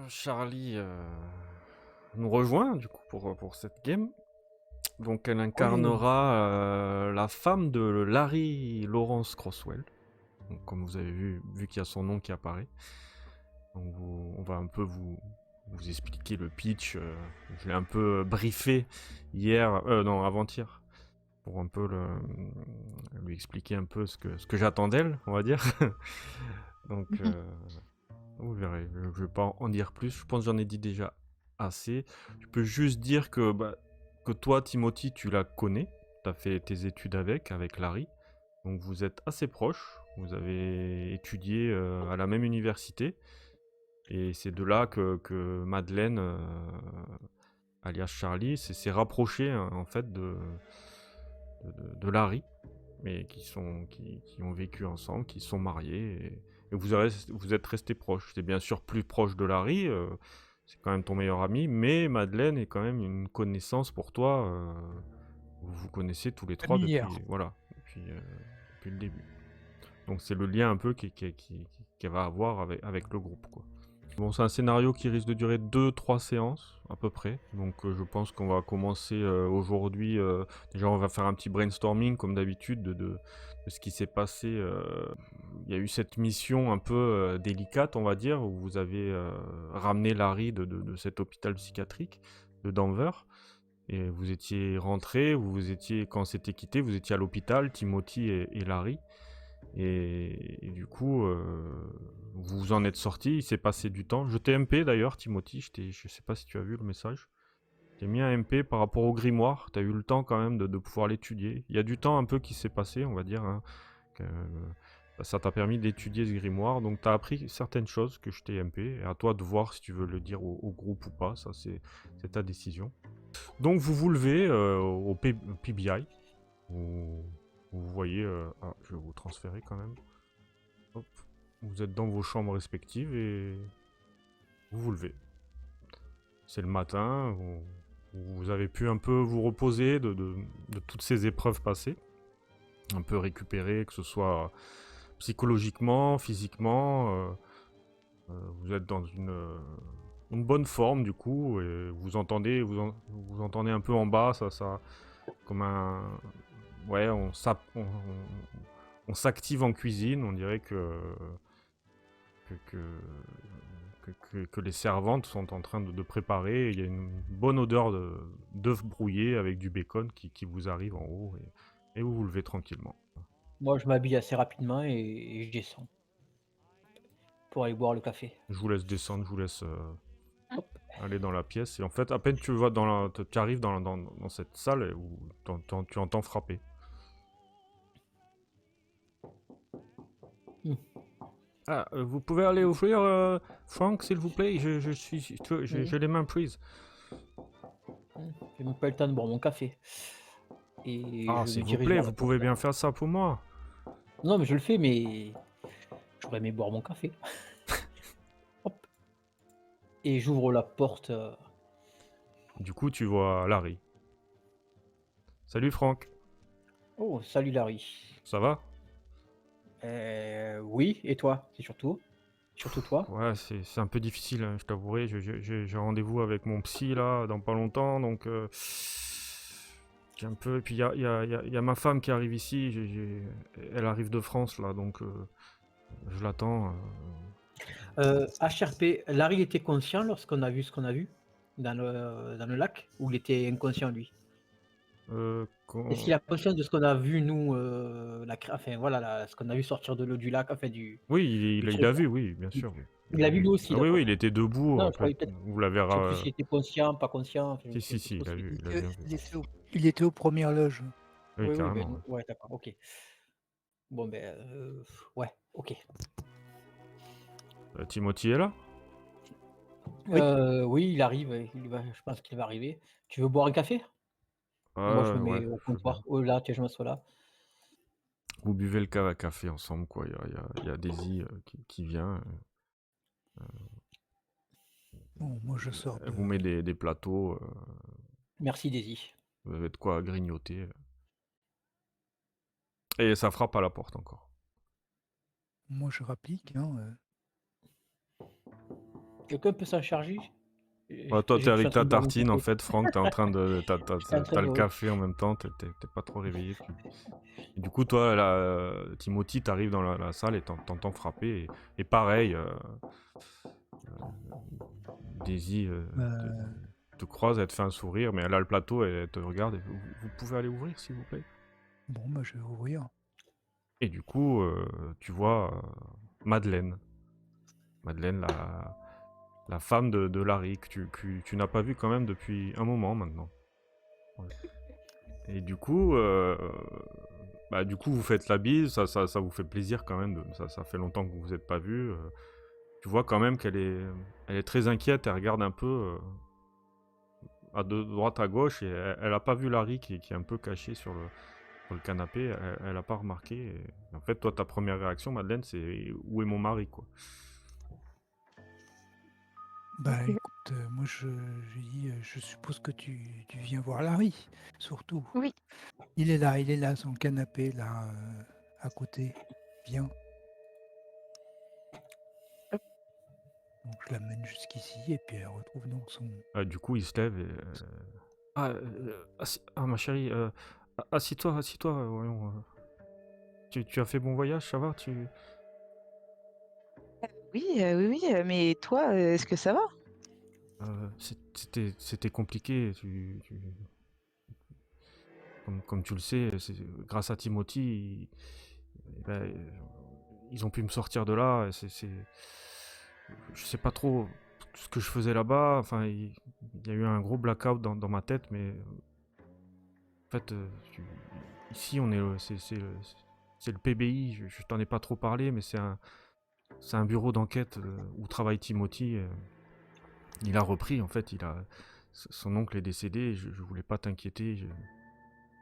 Charlie nous rejoint du coup pour cette game. Donc elle Oui. incarnera la femme de Larry Lawrence Crosswell. Donc, comme vous avez vu qu'il y a son nom qui apparaît. Donc on va un peu vous expliquer le pitch. Je l'ai un peu briefé hier, non avant-hier, pour un peu lui expliquer un peu ce que j'attends d'elle, on va dire. Donc vous verrez, je vais pas en dire plus, je pense que j'en ai dit déjà assez. Je peux juste dire que toi, Timothy, tu la connais, tu as fait tes études avec Larry, donc vous êtes assez proches, vous avez étudié à la même université, et c'est de là que Madeleine, alias Charlie, s'est rapprochée hein, en fait de Larry, mais qui ont vécu ensemble, qui sont mariés, et vous êtes restés proches. C'est bien sûr plus proche de Larry, c'est quand même ton meilleur ami, mais Madeleine est quand même une connaissance pour toi. Vous vous connaissez tous les trois Familière. depuis le début. Donc c'est le lien un peu qu'elle va avoir avec le groupe, quoi. Bon, c'est un scénario qui risque de durer 2-3 séances à peu près. Donc je pense qu'on va commencer aujourd'hui. Déjà, on va faire un petit brainstorming comme d'habitude de ce qui s'est passé. Il y a eu cette mission un peu délicate, on va dire, où vous avez ramené Larry de cet hôpital psychiatrique de Denver. Et vous étiez rentré, quand c'était quitté, vous étiez à l'hôpital, Timothy et Larry. Et du coup, vous vous en êtes sorti, il s'est passé du temps. Je t'ai MP d'ailleurs, Timothy, je sais pas si tu as vu le message. J'ai mis un MP par rapport au grimoire, tu as eu le temps quand même de pouvoir l'étudier. Il y a du temps un peu qui s'est passé, on va dire, hein, ça t'a permis d'étudier ce grimoire, donc tu as appris certaines choses que je t'ai MP, et à toi de voir si tu veux le dire au groupe ou pas, ça c'est ta décision. Donc vous vous levez au PBI, vous voyez... je vais vous transférer quand même. Hop. Vous êtes dans vos chambres respectives et vous vous levez. C'est le matin, vous avez pu un peu vous reposer de toutes ces épreuves passées, un peu récupérer, que ce soit psychologiquement, physiquement. Vous êtes dans une bonne forme du coup, et vous entendez un peu en bas, ça comme un... Ouais, on s'active en cuisine, on dirait que, que les servantes sont en train de préparer. Il y a une bonne odeur d'œufs brouillés avec du bacon qui vous arrive en haut, et vous vous levez tranquillement. Moi, je m'habille assez rapidement et je descends pour aller boire le café. Je vous laisse descendre, je vous laisse Hop. aller dans la pièce. Et en fait, à peine tu vas tu arrives dans cette salle où tu entends frapper. Mmh. Ah, vous pouvez aller ouvrir, Frank, s'il vous plaît. J'ai Oui. les mains prises. J'ai même pas eu le temps de boire mon café et Ah, je me s'il vous dirige plaît, vers la vous pouvez porte. bien faire ça pour moi. Non, mais je le fais, mais j'aurais aimé boire mon café. Hop, et j'ouvre la porte, Du coup, tu vois Larry. Salut Franck, «Oh, salut Larry». ça va? Oui, et toi? C'est surtout toi? Ouais, c'est un peu difficile, hein, je t'avouerai. J'ai rendez-vous avec mon psy là dans pas longtemps, donc j'ai un peu. Et puis il y a ma femme qui arrive ici. Elle arrive de France là, donc je l'attends. HRP, Larry était conscient lorsqu'on a vu ce qu'on a vu dans le lac? Ou il était inconscient lui? Est-ce qu'il a conscience de ce qu'on a vu nous, enfin voilà, ce qu'on a vu sortir de l'eau du lac, enfin Oui, du il truc a là? vu, oui, bien Il sûr, oui. Il il a l'a vu vu. lui aussi, Ah oui, oui, d'accord. il était debout. Non, En je fait, croyais peut-être, vous l'avez. je sais plus s'il était conscient, pas conscient, enfin Si, c'est si, c'est si, possible. il a bien vu. Il était aux premières loges. Oui, Oui, oui, ben carrément. nous ouais, d'accord, OK. Bon ben, ouais, OK. Timothy est là? Oui. Oui, il arrive, je pense qu'il va arriver. Tu veux boire un café? Moi, je me Ouais, mets au je veux bien. comptoir. Oh là, tiens, je m'assois là. Vous buvez le café ensemble, quoi. Il y a Daisy qui vient. Bon, moi je sors Elle de. vous met des plateaux. Merci Daisy. Vous avez de quoi grignoter. Et ça frappe à la porte encore. Moi je rapplique. Hein, Quelqu'un peut s'en charger? Ouais, toi, t'es Je suis avec en train ta de boire mon tartine, en café. fait, Franck, t'es en train de... Je suis en train T'as le de ouais. café en même temps, t'es pas trop réveillé. Et du coup, toi, là, Timothy, t'arrives dans la salle et t'entends frapper. Et pareil, Daisy Euh, te croise, elle te fait un sourire, mais elle a le plateau et elle te regarde. Et, vous pouvez aller ouvrir, s'il vous plaît? bon, bah, je vais ouvrir. Et du coup, tu vois Madeleine. Madeleine, la femme de Larry, que tu n'as pas vue quand même depuis un moment maintenant. Ouais. Et du coup, vous faites la bise, ça vous fait plaisir quand même. Ça fait longtemps que vous vous êtes pas vus. Tu vois quand même elle est très inquiète. Elle regarde un peu à droite, à gauche, et elle a pas vu Larry qui est un peu caché sur le canapé. Elle a pas remarqué. Et en fait, toi, ta première réaction, Madeleine, c'est où est mon mari, quoi. Bah Ok. écoute, moi je dis, je suppose que tu viens voir Larry, surtout. Oui. Il est là, sur le canapé, là, à côté. Viens. Hop. Donc je l'amène jusqu'ici et puis elle retrouve donc son... Du coup, il se lève et... ma chérie, assis-toi, voyons. Tu as fait bon voyage, ça va? Oui, oui, oui, mais toi, est-ce que ça va? C'était compliqué. Comme tu le sais, grâce à Timothy, ils ont pu me sortir de là. Je sais pas trop ce que je faisais là-bas. Enfin, il y a eu un gros blackout dans ma tête, mais en fait, ici, c'est le PBI. Je t'en ai pas trop parlé, mais c'est un bureau d'enquête où travaille Timothy. Il a repris, en fait. Son oncle est décédé. Je voulais pas t'inquiéter.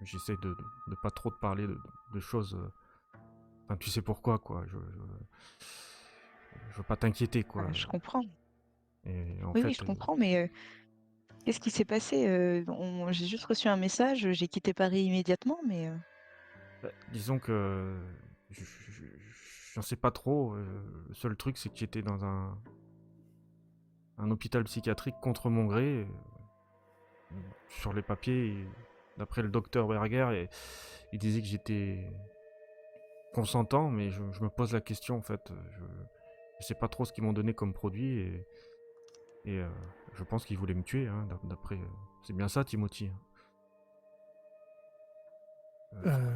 J'essaie de pas trop te parler de choses. Enfin, tu sais pourquoi, quoi. Je veux pas t'inquiéter, quoi. Je comprends. Et en Oui, oui, fait, je comprends, mais qu'est-ce qui s'est passé? J'ai juste reçu un message, j'ai quitté Paris immédiatement, mais disons que j'en sais pas trop. Le seul truc, c'est que j'étais dans un hôpital psychiatrique contre mon gré. Sur les papiers, d'après le docteur Berger, il disait que j'étais consentant, mais je me pose la question, en fait. Je sais pas trop ce qu'ils m'ont donné comme produit, et je pense qu'ils voulaient me tuer, hein, d'après... C'est bien ça, Timothy, hein.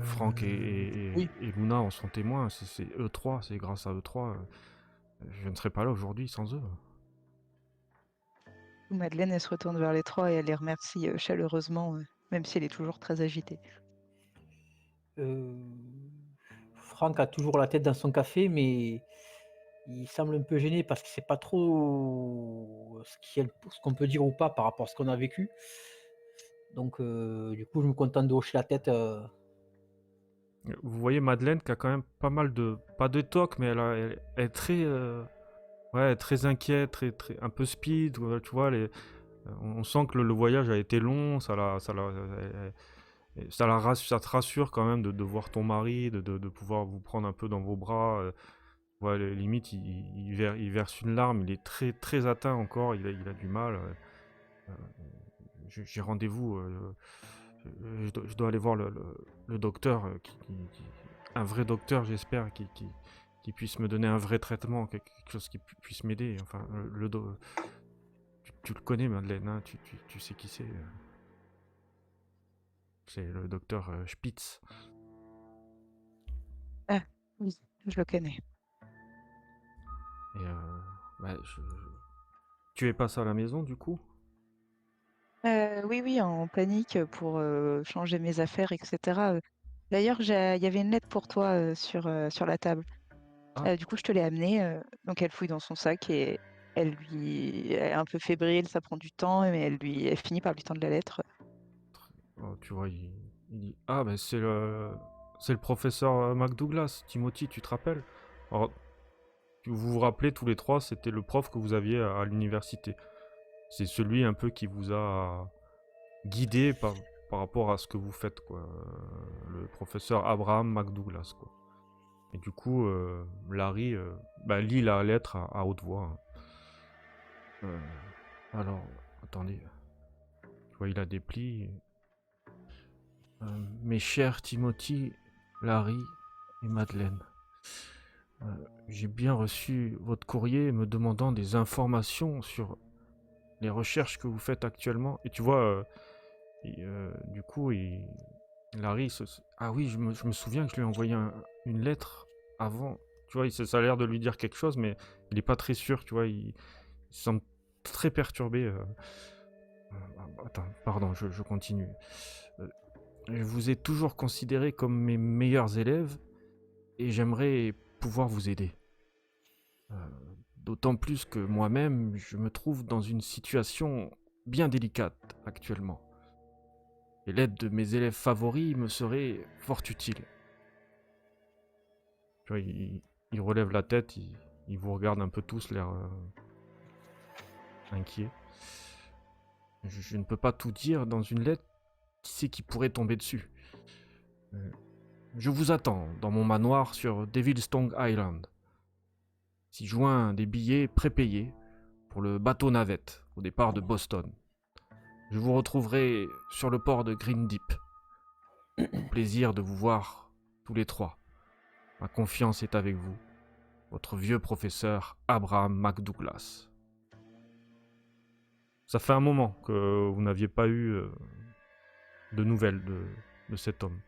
Franck Oui. et Luna en sont témoins. C'est eux trois, c'est grâce à eux trois. Je ne serais pas là aujourd'hui sans eux. Madeleine, elle se retourne vers les trois et elle les remercie chaleureusement, même si elle est toujours très agitée. Franck a toujours la tête dans son café, mais il semble un peu gêné parce qu'il sait pas trop ce qu'on peut dire ou pas par rapport à ce qu'on a vécu. Donc, du coup, je me contente de hocher la tête. Vous voyez Madeleine qui a quand même pas mal de... Pas de toc, mais elle est très... ouais, très inquiète, un peu speed, tu vois. On sent que le voyage a été long, ça te rassure quand même de voir ton mari, de pouvoir vous prendre un peu dans vos bras. Ouais, limite, il verse une larme, il est très, très atteint encore, il a du mal. J'ai rendez-vous, je dois aller voir le docteur, un vrai docteur, j'espère, qui puisse me donner un vrai traitement, quelque chose qui puisse m'aider. Enfin, tu le connais, Madeleine, hein, tu sais qui c'est. C'est le docteur Spitz. Ah, oui, je le connais. Et tu es pas ça à la maison, du coup? Oui, oui, en panique pour changer mes affaires, etc. D'ailleurs, il y avait une lettre pour toi sur la table. Ah, Du coup, je te l'ai amenée. Donc, elle fouille dans son sac et elle est un peu fébrile, ça prend du temps, mais elle finit par lui tendre la lettre. oh, tu vois, il dit... Ah, ben c'est le professeur McDouglas, Timothy, tu te rappelles? Alors, vous vous rappelez tous les trois, c'était le prof que vous aviez à l'université. C'est celui un peu qui vous a guidé par rapport à ce que vous faites, quoi. Le professeur Abraham McDouglas, quoi. Et du coup, Larry lit la lettre à haute voix, hein. Euh, alors, attendez. Tu vois, il a des plis. Mes chers Timothy, Larry et Madeleine, j'ai bien reçu votre courrier me demandant des informations sur les recherches que vous faites actuellement. Et tu vois, du coup, Larry, ah oui, je me souviens que je lui ai envoyé une lettre avant. Tu vois, ça a l'air de lui dire quelque chose, mais il n'est pas très sûr, tu vois, il semble très perturbé. Attends, pardon, je continue. Euh, je vous ai toujours considéré comme mes meilleurs élèves et j'aimerais pouvoir vous aider. Euh, D'autant plus que moi-même, je me trouve dans une situation bien délicate actuellement. Et l'aide de mes élèves favoris me serait fort utile. Tu vois, il relève la tête, il vous regarde un peu tous, l'air inquiet. Je ne peux pas tout dire dans une lettre, qui sait qui pourrait tomber dessus. Je vous attends dans mon manoir sur Devil's Tongue Island. 6 juin, des billets prépayés pour le bateau navette au départ de Boston. Je vous retrouverai sur le port de Green Deep. Au plaisir de vous voir tous les trois. Ma confiance est avec vous. Votre vieux professeur Abraham McDouglas. Ça fait un moment que vous n'aviez pas eu de nouvelles de cet homme.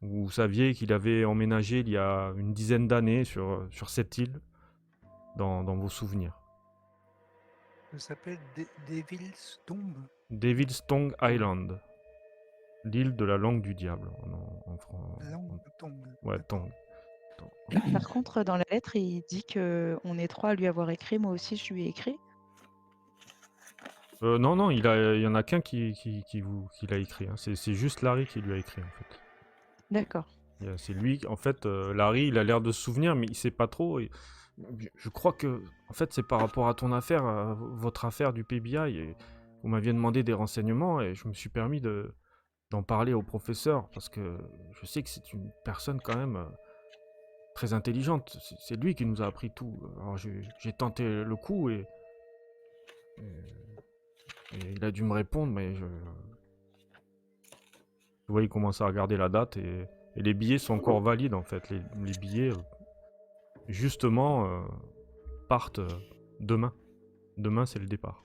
Vous saviez qu'il avait emménagé il y a une dizaine d'années sur cette île, dans vos souvenirs. Ça s'appelle Devil's Tomb. Devil's Tongue Island. L'île de la langue du diable en Langue tombe. Ouais, D'accord. Tongue. Par contre, dans la lettre, il dit qu'on est 3 à lui avoir écrit. Moi aussi, je lui ai écrit. Non, il y en a qu'un qui l'a écrit. Hein. C'est juste Larry qui lui a écrit, en fait. D'accord. C'est lui, en fait, Larry, il a l'air de se souvenir, mais il sait pas trop. Et je crois que, en fait, c'est par rapport à ton affaire, à votre affaire du PBI. Et vous m'aviez demandé des renseignements et je me suis permis d'en parler au professeur parce que je sais que c'est une personne quand même très intelligente. C'est lui qui nous a appris tout. Alors j'ai tenté le coup et il a dû me répondre, mais tu vois, il commence à regarder la date et les billets sont encore valides en fait. Les billets, justement, partent demain. Demain, c'est le départ.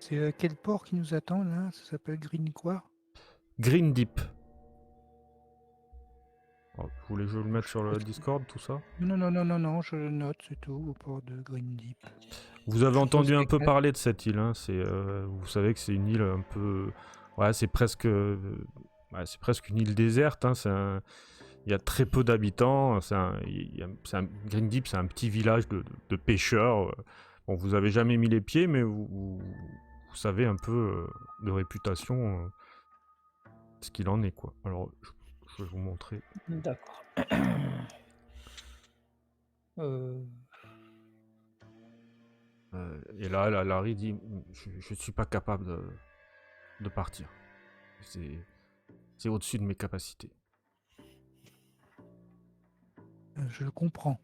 C'est quel port qui nous attend là? Ça s'appelle Green quoi? Green Deep. Oh, vous voulez que je le mette sur le Discord, tout ça? Non, je le note, c'est tout, au port de Green Deep. Vous avez Je entendu pose un les peu casques. parler de cette île, hein. Vous savez que c'est une île un peu... Ouais, c'est presque une île déserte, hein. Il y a très peu d'habitants. Green Deep, c'est un petit village de pêcheurs. Bon, vous avez jamais mis les pieds, mais vous savez un peu de réputation ce qu'il en est, quoi. Alors, je vais vous montrer. D'accord. Et là, Larry dit, je suis pas capable de partir. C'est au-dessus de mes capacités. Je le comprends.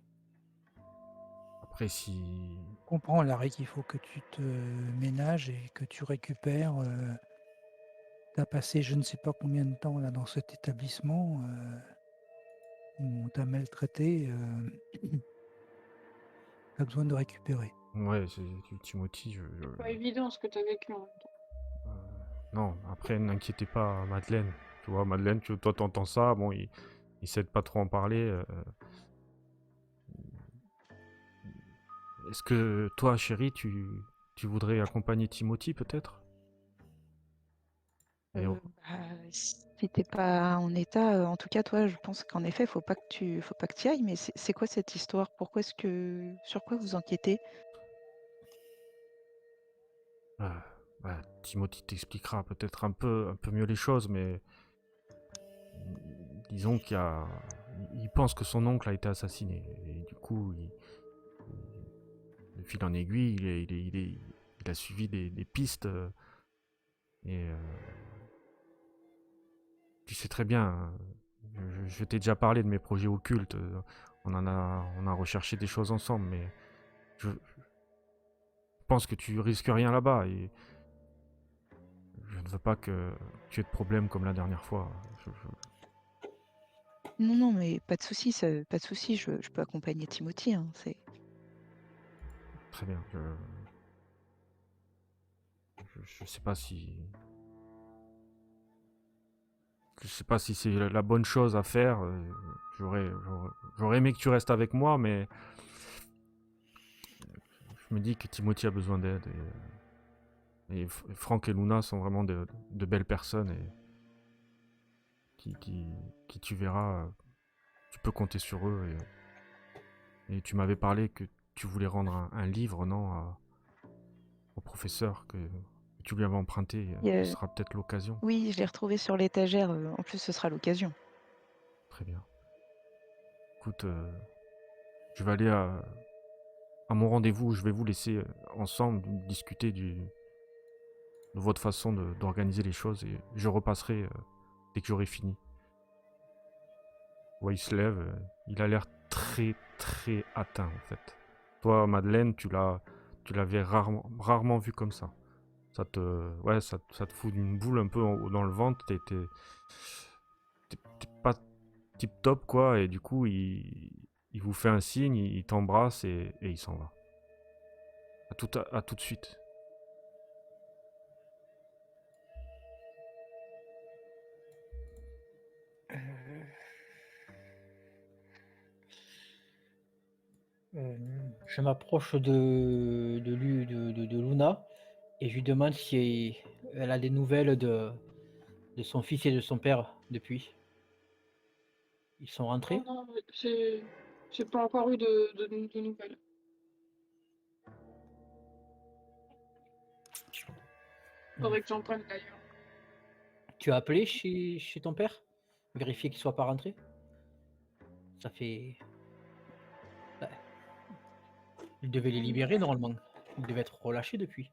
Après, si... Je comprends, Larry, qu'il faut que tu te ménages et que tu récupères. Tu as passé je ne sais pas combien de temps là dans cet établissement où on t'a maltraité. Tu as besoin de récupérer. Ouais, Timothy, C'est pas évident ce que tu as vécu en même temps. non, après, n'inquiétez pas, Madeleine. Tu vois, Madeleine, toi, t'entends ça. Bon, il sait pas trop en parler. Est-ce que toi, chérie, tu voudrais accompagner Timothy, peut-être? Et Bah, si t'es pas en état, en tout cas, toi, je pense qu'en effet, faut pas que tu y ailles. Mais c'est quoi cette histoire? Sur quoi vous enquêtez? Timothy t'expliquera peut-être un peu mieux les choses, mais disons il pense que son oncle a été assassiné. Et du coup, de fil en aiguille, il a suivi des pistes. Et tu sais très bien, je t'ai déjà parlé de mes projets occultes. on a recherché des choses ensemble, mais je pense que tu risques rien là-bas et je ne veux pas que tu aies de problème comme la dernière fois. Non, non, mais pas de souci, pas de souci, je peux accompagner Timothy, hein, Très bien. Je sais pas si... Je sais pas si c'est la bonne chose à faire. J'aurais aimé que tu restes avec moi, mais je me dis que Timothy a besoin d'aide. Et Franck et Luna sont vraiment de belles personnes et qui tu verras, tu peux compter sur eux. Et tu m'avais parlé que tu voulais rendre un livre, non, au professeur que tu lui avais emprunté. Ce sera peut-être l'occasion. Oui, je l'ai retrouvé sur l'étagère. En plus, ce sera l'occasion. Très bien. Écoute, je vais aller à mon rendez-vous. Je vais vous laisser ensemble discuter de votre façon d'organiser les choses et je repasserai dès que j'aurai fini. Ouais, il se lève. Il a l'air très très atteint en fait. Toi, Madeleine, tu l'avais rarement vu comme ça. Ça te fout une boule un peu dans le ventre. T'es pas tip top quoi. Et du coup, il vous fait un signe, il t'embrasse et il s'en va. À tout de suite. Je m'approche de Luna et je lui demande si elle a des nouvelles de son fils et de son père depuis. Ils sont rentrés? Non, j'ai pas encore eu de nouvelles. Faudrait que j'en prenne d'ailleurs. Tu as appelé chez ton père? Vérifier qu'il soit pas rentré? Ça fait... Ouais. Il devait les libérer normalement. Il devait être relâché depuis.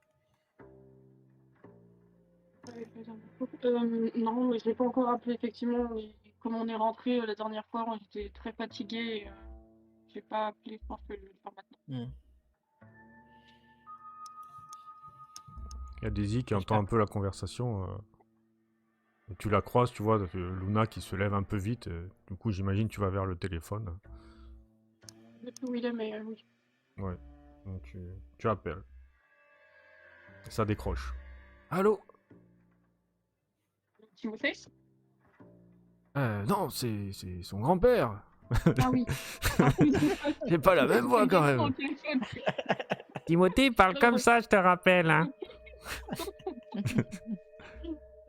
Non, mais je l'ai pas encore appelé effectivement. Mais comme on est rentré la dernière fois, j'étais très fatiguée. J'ai pas appelé, je pense que je vais le faire maintenant. Il y a Daisy qui entend un peu la conversation. Et tu la croises, tu vois, Luna qui se lève un peu vite. Du coup, j'imagine tu vas vers le téléphone. Je sais plus où il est, mais oui. Ouais. Donc tu appelles. Et ça décroche. Allô? Timothée? Non, c'est son grand-père. Ah oui. J'ai pas la même voix quand même. Timothée, parle comme ça, je te rappelle. Hein.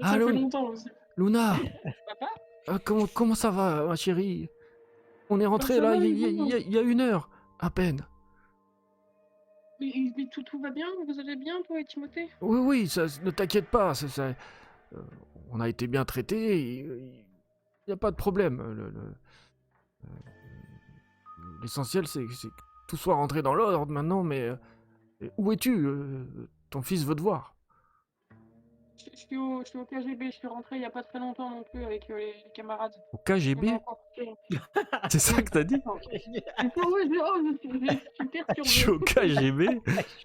Ça fait longtemps aussi. Luna, Papa? comment ça va, ma chérie? On est rentré là, il y a 1 heure, à peine. Mais tout va bien? Vous allez bien, toi et Timothée? Oui, ne t'inquiète pas, on a été bien traités, il n'y a pas de problème. L'essentiel, c'est que tout soit rentré dans l'ordre maintenant, mais où es-tu? Ton fils veut te voir. Je suis au KGB, je suis rentré il n'y a pas très longtemps non plus avec les camarades. Au KGB? C'est ça que t'as dit? Je suis perturbé. Je suis au KGB?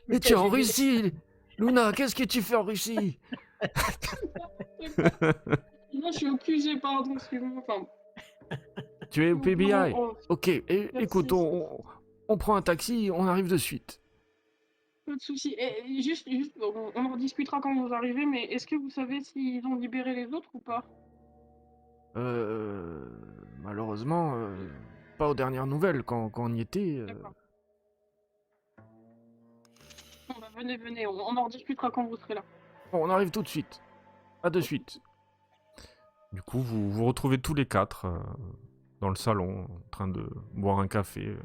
Mais tu es en Russie! Luna, qu'est-ce que tu fais en Russie? Non, je suis au QG, pardon, excuse-moi. Enfin, tu es au PBI? Ok, écoute, on prend un taxi, on arrive de suite. Pas de soucis. Et juste, on en discutera quand vous arrivez, mais est-ce que vous savez s'ils ont libéré les autres ou pas? Malheureusement, pas aux dernières nouvelles quand on y était. D'accord. Bon, bah, venez, on en discutera quand vous serez là. Bon, on arrive tout de suite. À de suite. Du coup, vous vous retrouvez tous les 4 dans le salon, en train de boire un café.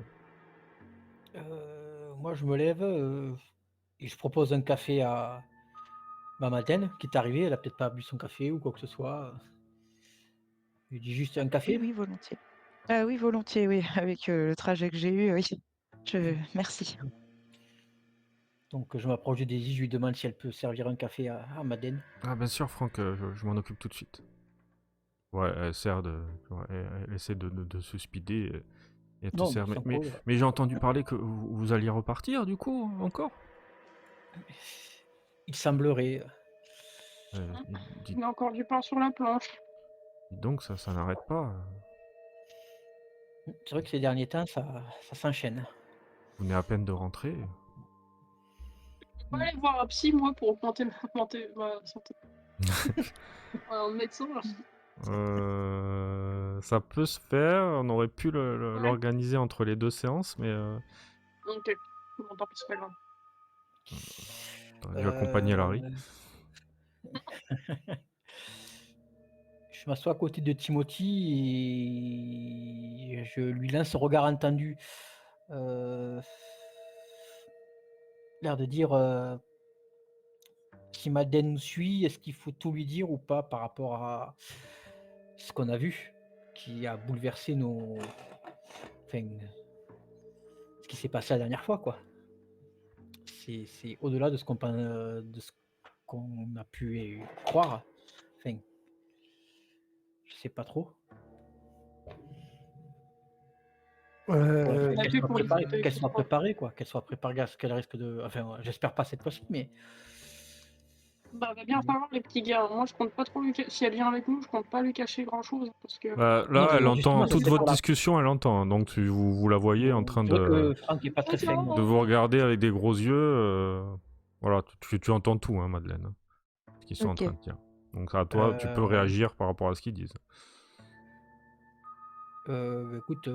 Moi, je me lève et je propose un café à ma Madeleine qui est arrivée. Elle a peut-être pas bu son café ou quoi que ce soit. Je lui dis juste un café. Oui, volontiers. Oui, volontiers, oui. Avec le trajet que j'ai eu, oui. Merci. Donc, je m'approche de Daisy, je lui demande si elle peut servir un café à Madeleine. Ah, bien sûr, Franck, je m'en occupe tout de suite. Ouais, elle essaie de se speeder. Et elle te Non, sert. sans Mais problème. j'ai entendu parler que vous alliez repartir du coup, encore? Il semblerait. Dis Il y a encore du pain sur la planche. donc, ça n'arrête pas. C'est vrai que ces derniers temps, ça s'enchaîne. Vous venez à peine de rentrer. Je peux aller voir un psy, moi, pour augmenter ma santé. Un médecin, là. Ça peut se faire, on aurait pu Ouais. l'organiser entre les 2 séances, mais Ok. Bon, tant pis, c'est pas grave. t'aurais dû accompagner Larry. Je m'assois à côté de Timothy et je lui lance un regard entendu. L'air de dire si Madeleine nous suit, est-ce qu'il faut tout lui dire ou pas par rapport à ce qu'on a vu, qui a bouleversé nos. Enfin, ce qui s'est passé la dernière fois, quoi. C'est au-delà de ce qu'on a pu croire. Enfin, je sais pas trop. Qu'elle soit préparée, quoi. Qu'elle soit préparée à ce qu'elle risque de. Enfin, j'espère pas cette fois-ci, mais. Bah, va bien falloir les petits gars. Moi, je compte pas trop lui si elle vient avec nous, je compte pas lui cacher grand-chose parce que. Bah, Non, là, elle justement, entend ça toute serait votre pour la. discussion, elle entend. Donc vous la voyez en train C'est vrai de que Franck est pas très fin. vous regarder avec des gros yeux. Voilà, tu entends tout, hein, Madeleine, hein, ce qu'ils sont en Ok. train de dire. Donc à toi, tu peux réagir par rapport à ce qu'ils disent. Écoute,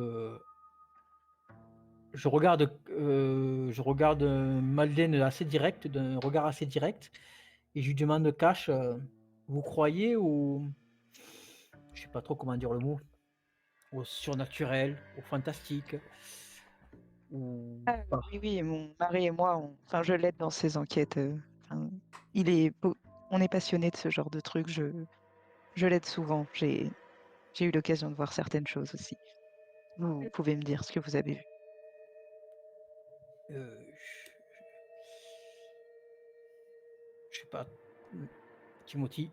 je regarde Madeleine assez direct, d'un regard assez direct, et je lui demande cash, vous croyez je sais pas trop comment dire le mot, au surnaturel, au fantastique, ou Ah, pas? oui, oui, mon mari et moi, enfin, je l'aide dans ses enquêtes. Enfin, on est passionné de ce genre de trucs. Je l'aide souvent. J'ai eu l'occasion de voir certaines choses aussi. Vous pouvez me dire ce que vous avez vu. Je sais pas, Timothy,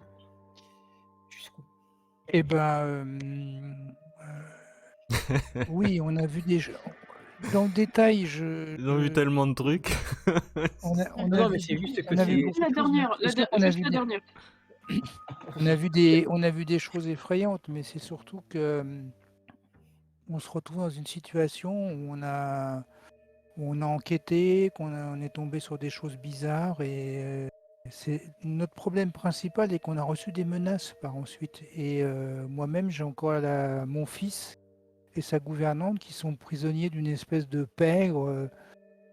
jusqu'où? Eh ben, oui, on a vu des jeux. Dans le détail, Ils ont vu tellement de trucs. Non, mais c'est juste que c'est. La dernière, juste la dernière. On a vu des choses effrayantes, mais c'est surtout que on se retrouve dans une situation où on a enquêté, on est tombé sur des choses bizarres et c'est notre problème principal est qu'on a reçu des menaces par ensuite. Et moi-même, j'ai encore mon fils et sa gouvernante qui sont prisonniers d'une espèce de pègre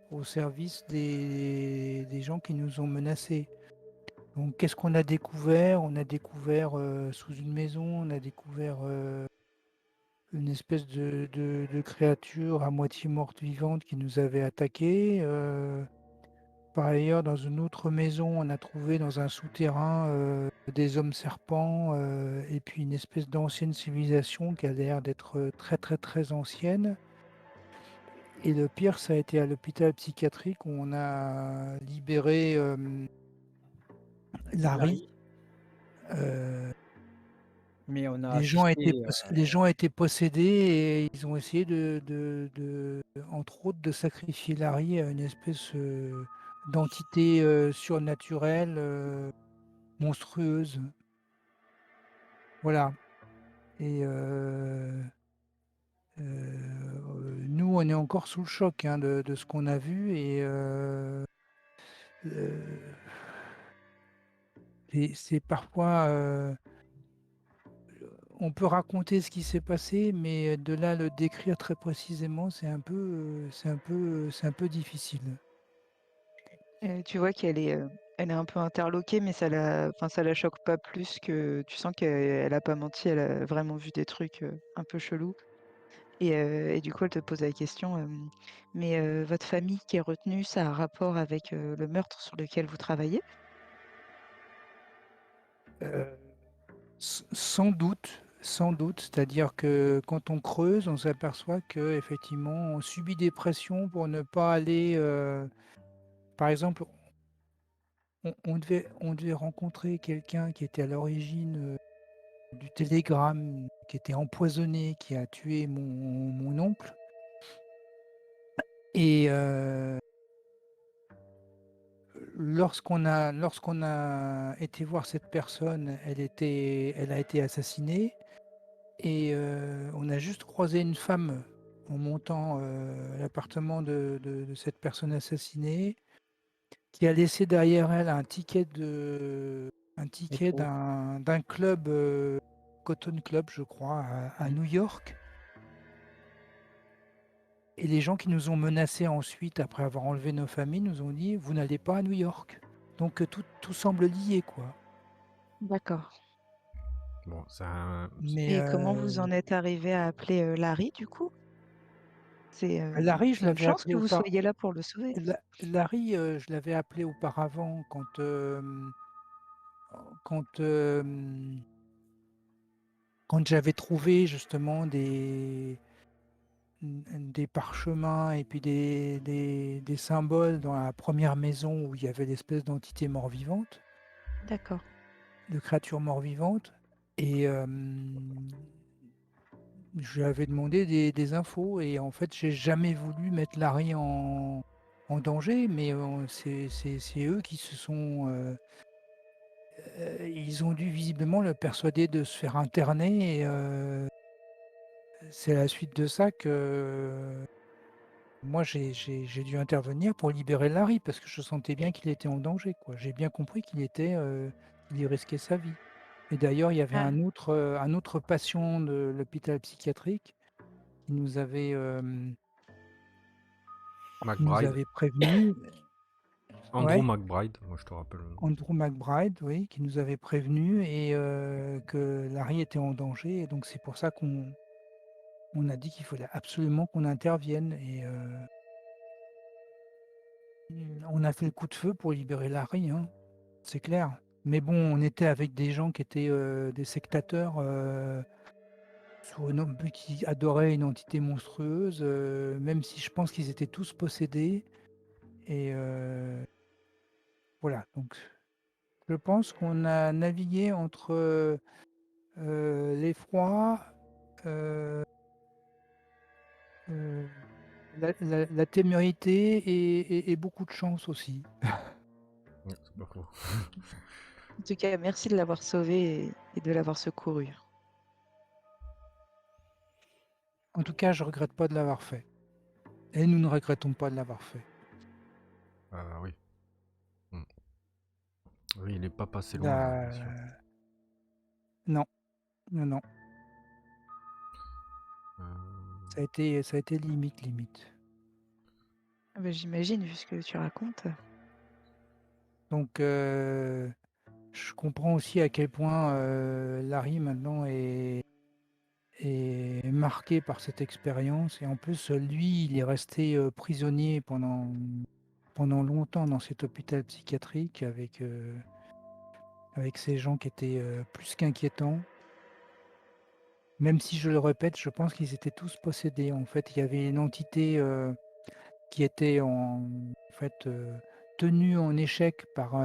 au service des gens qui nous ont menacés. Donc, qu'est-ce qu'on a découvert? On a découvert sous une maison, on a découvert une espèce de créature à moitié morte vivante qui nous avait attaqués. Par ailleurs, dans une autre maison, on a trouvé dans un souterrain des hommes serpents et puis une espèce d'ancienne civilisation qui a l'air d'être très très très ancienne. Et le pire, ça a été à l'hôpital psychiatrique où on a libéré Larry. Mais on a Les gens assisté. étaient possédés et ils ont essayé entre autres, de sacrifier Larry à une espèce d'entité surnaturelle monstrueuse. Voilà. Et nous, on est encore sous le choc de ce qu'on a vu et c'est parfois. On peut raconter ce qui s'est passé, mais de là à le décrire très précisément, c'est un peu difficile. Tu vois qu'elle elle est un peu interloquée, mais ça la choque pas plus que tu sens qu'elle a pas menti, elle a vraiment vu des trucs un peu chelous. Et du coup, elle te pose la question, mais votre famille qui est retenue, ça a un rapport avec le meurtre sur lequel vous travaillez? Sans doute, sans doute. C'est-à-dire que quand on creuse, on s'aperçoit qu'effectivement, on subit des pressions pour ne pas aller. Par exemple, on devait rencontrer quelqu'un qui était à l'origine du télégramme, qui était empoisonné, qui a tué mon oncle. Et lorsqu'on a été voir cette personne, elle a été assassinée et on a juste croisé une femme en montant à l'appartement de cette personne assassinée, qui a laissé derrière elle un ticket Métro. d'un club, Cotton Club, je crois, à New York. Et les gens qui nous ont menacés ensuite, après avoir enlevé nos familles, nous ont dit: «Vous n'allez pas à New York». Donc tout semble lié, quoi. D'accord. Bon, c'est un... Mais Et comment vous en êtes arrivé à appeler Larry, du coup? C'est Larry, je une l'avais chance appelé que vous soyez là pour le sauver. Larry, je l'avais appelé auparavant quand, quand j'avais trouvé justement des parchemins et puis des symboles dans la première maison où il y avait l'espèce d'entité mort-vivante, D'accord. de créature mort-vivante. Et je lui avais demandé des infos et en fait, j'ai jamais voulu mettre Larry en danger, mais c'est eux qui se sont... ils ont dû visiblement le persuader de se faire interner et c'est à la suite de ça que moi j'ai dû intervenir pour libérer Larry parce que je sentais bien qu'il était en danger, quoi. J'ai bien compris qu'il y risquait sa vie. Et d'ailleurs, il y avait Ah, un autre patient de l'hôpital psychiatrique qui nous McBride. avait prévenus. Andrew Ouais, McBride, moi je te rappelle le nom. Andrew McBride, oui, qui nous avait prévenus et que Larry était en danger. Et donc c'est pour ça qu'on a dit qu'il fallait absolument qu'on intervienne. Et on a fait le coup de feu pour libérer Larry, hein, c'est clair. Mais bon, on était avec des gens qui étaient des sectateurs qui adoraient une entité monstrueuse, même si je pense qu'ils étaient tous possédés. Et voilà, donc je pense qu'on a navigué entre l'effroi, euh, euh, la témérité et beaucoup de chance aussi. Ouais, c'est pas faux. en tout cas, merci de l'avoir sauvé et de l'avoir secouru. En tout cas, je regrette pas de l'avoir fait. Et nous ne regrettons pas de l'avoir fait. Oui. Mm. Oui, il n'est pas passé loin dans la mission. La- Non, non, non. Euh, Ça a été limite. Ah bah, j'imagine, vu ce que tu racontes. Donc, je comprends aussi à quel point Larry maintenant est marqué par cette expérience. Et en plus, lui, il est resté prisonnier pendant longtemps dans cet hôpital psychiatrique avec ces gens qui étaient plus qu'inquiétants. Même si, je le répète, je pense qu'ils étaient tous possédés. En fait, il y avait une entité qui était en fait tenue en échec par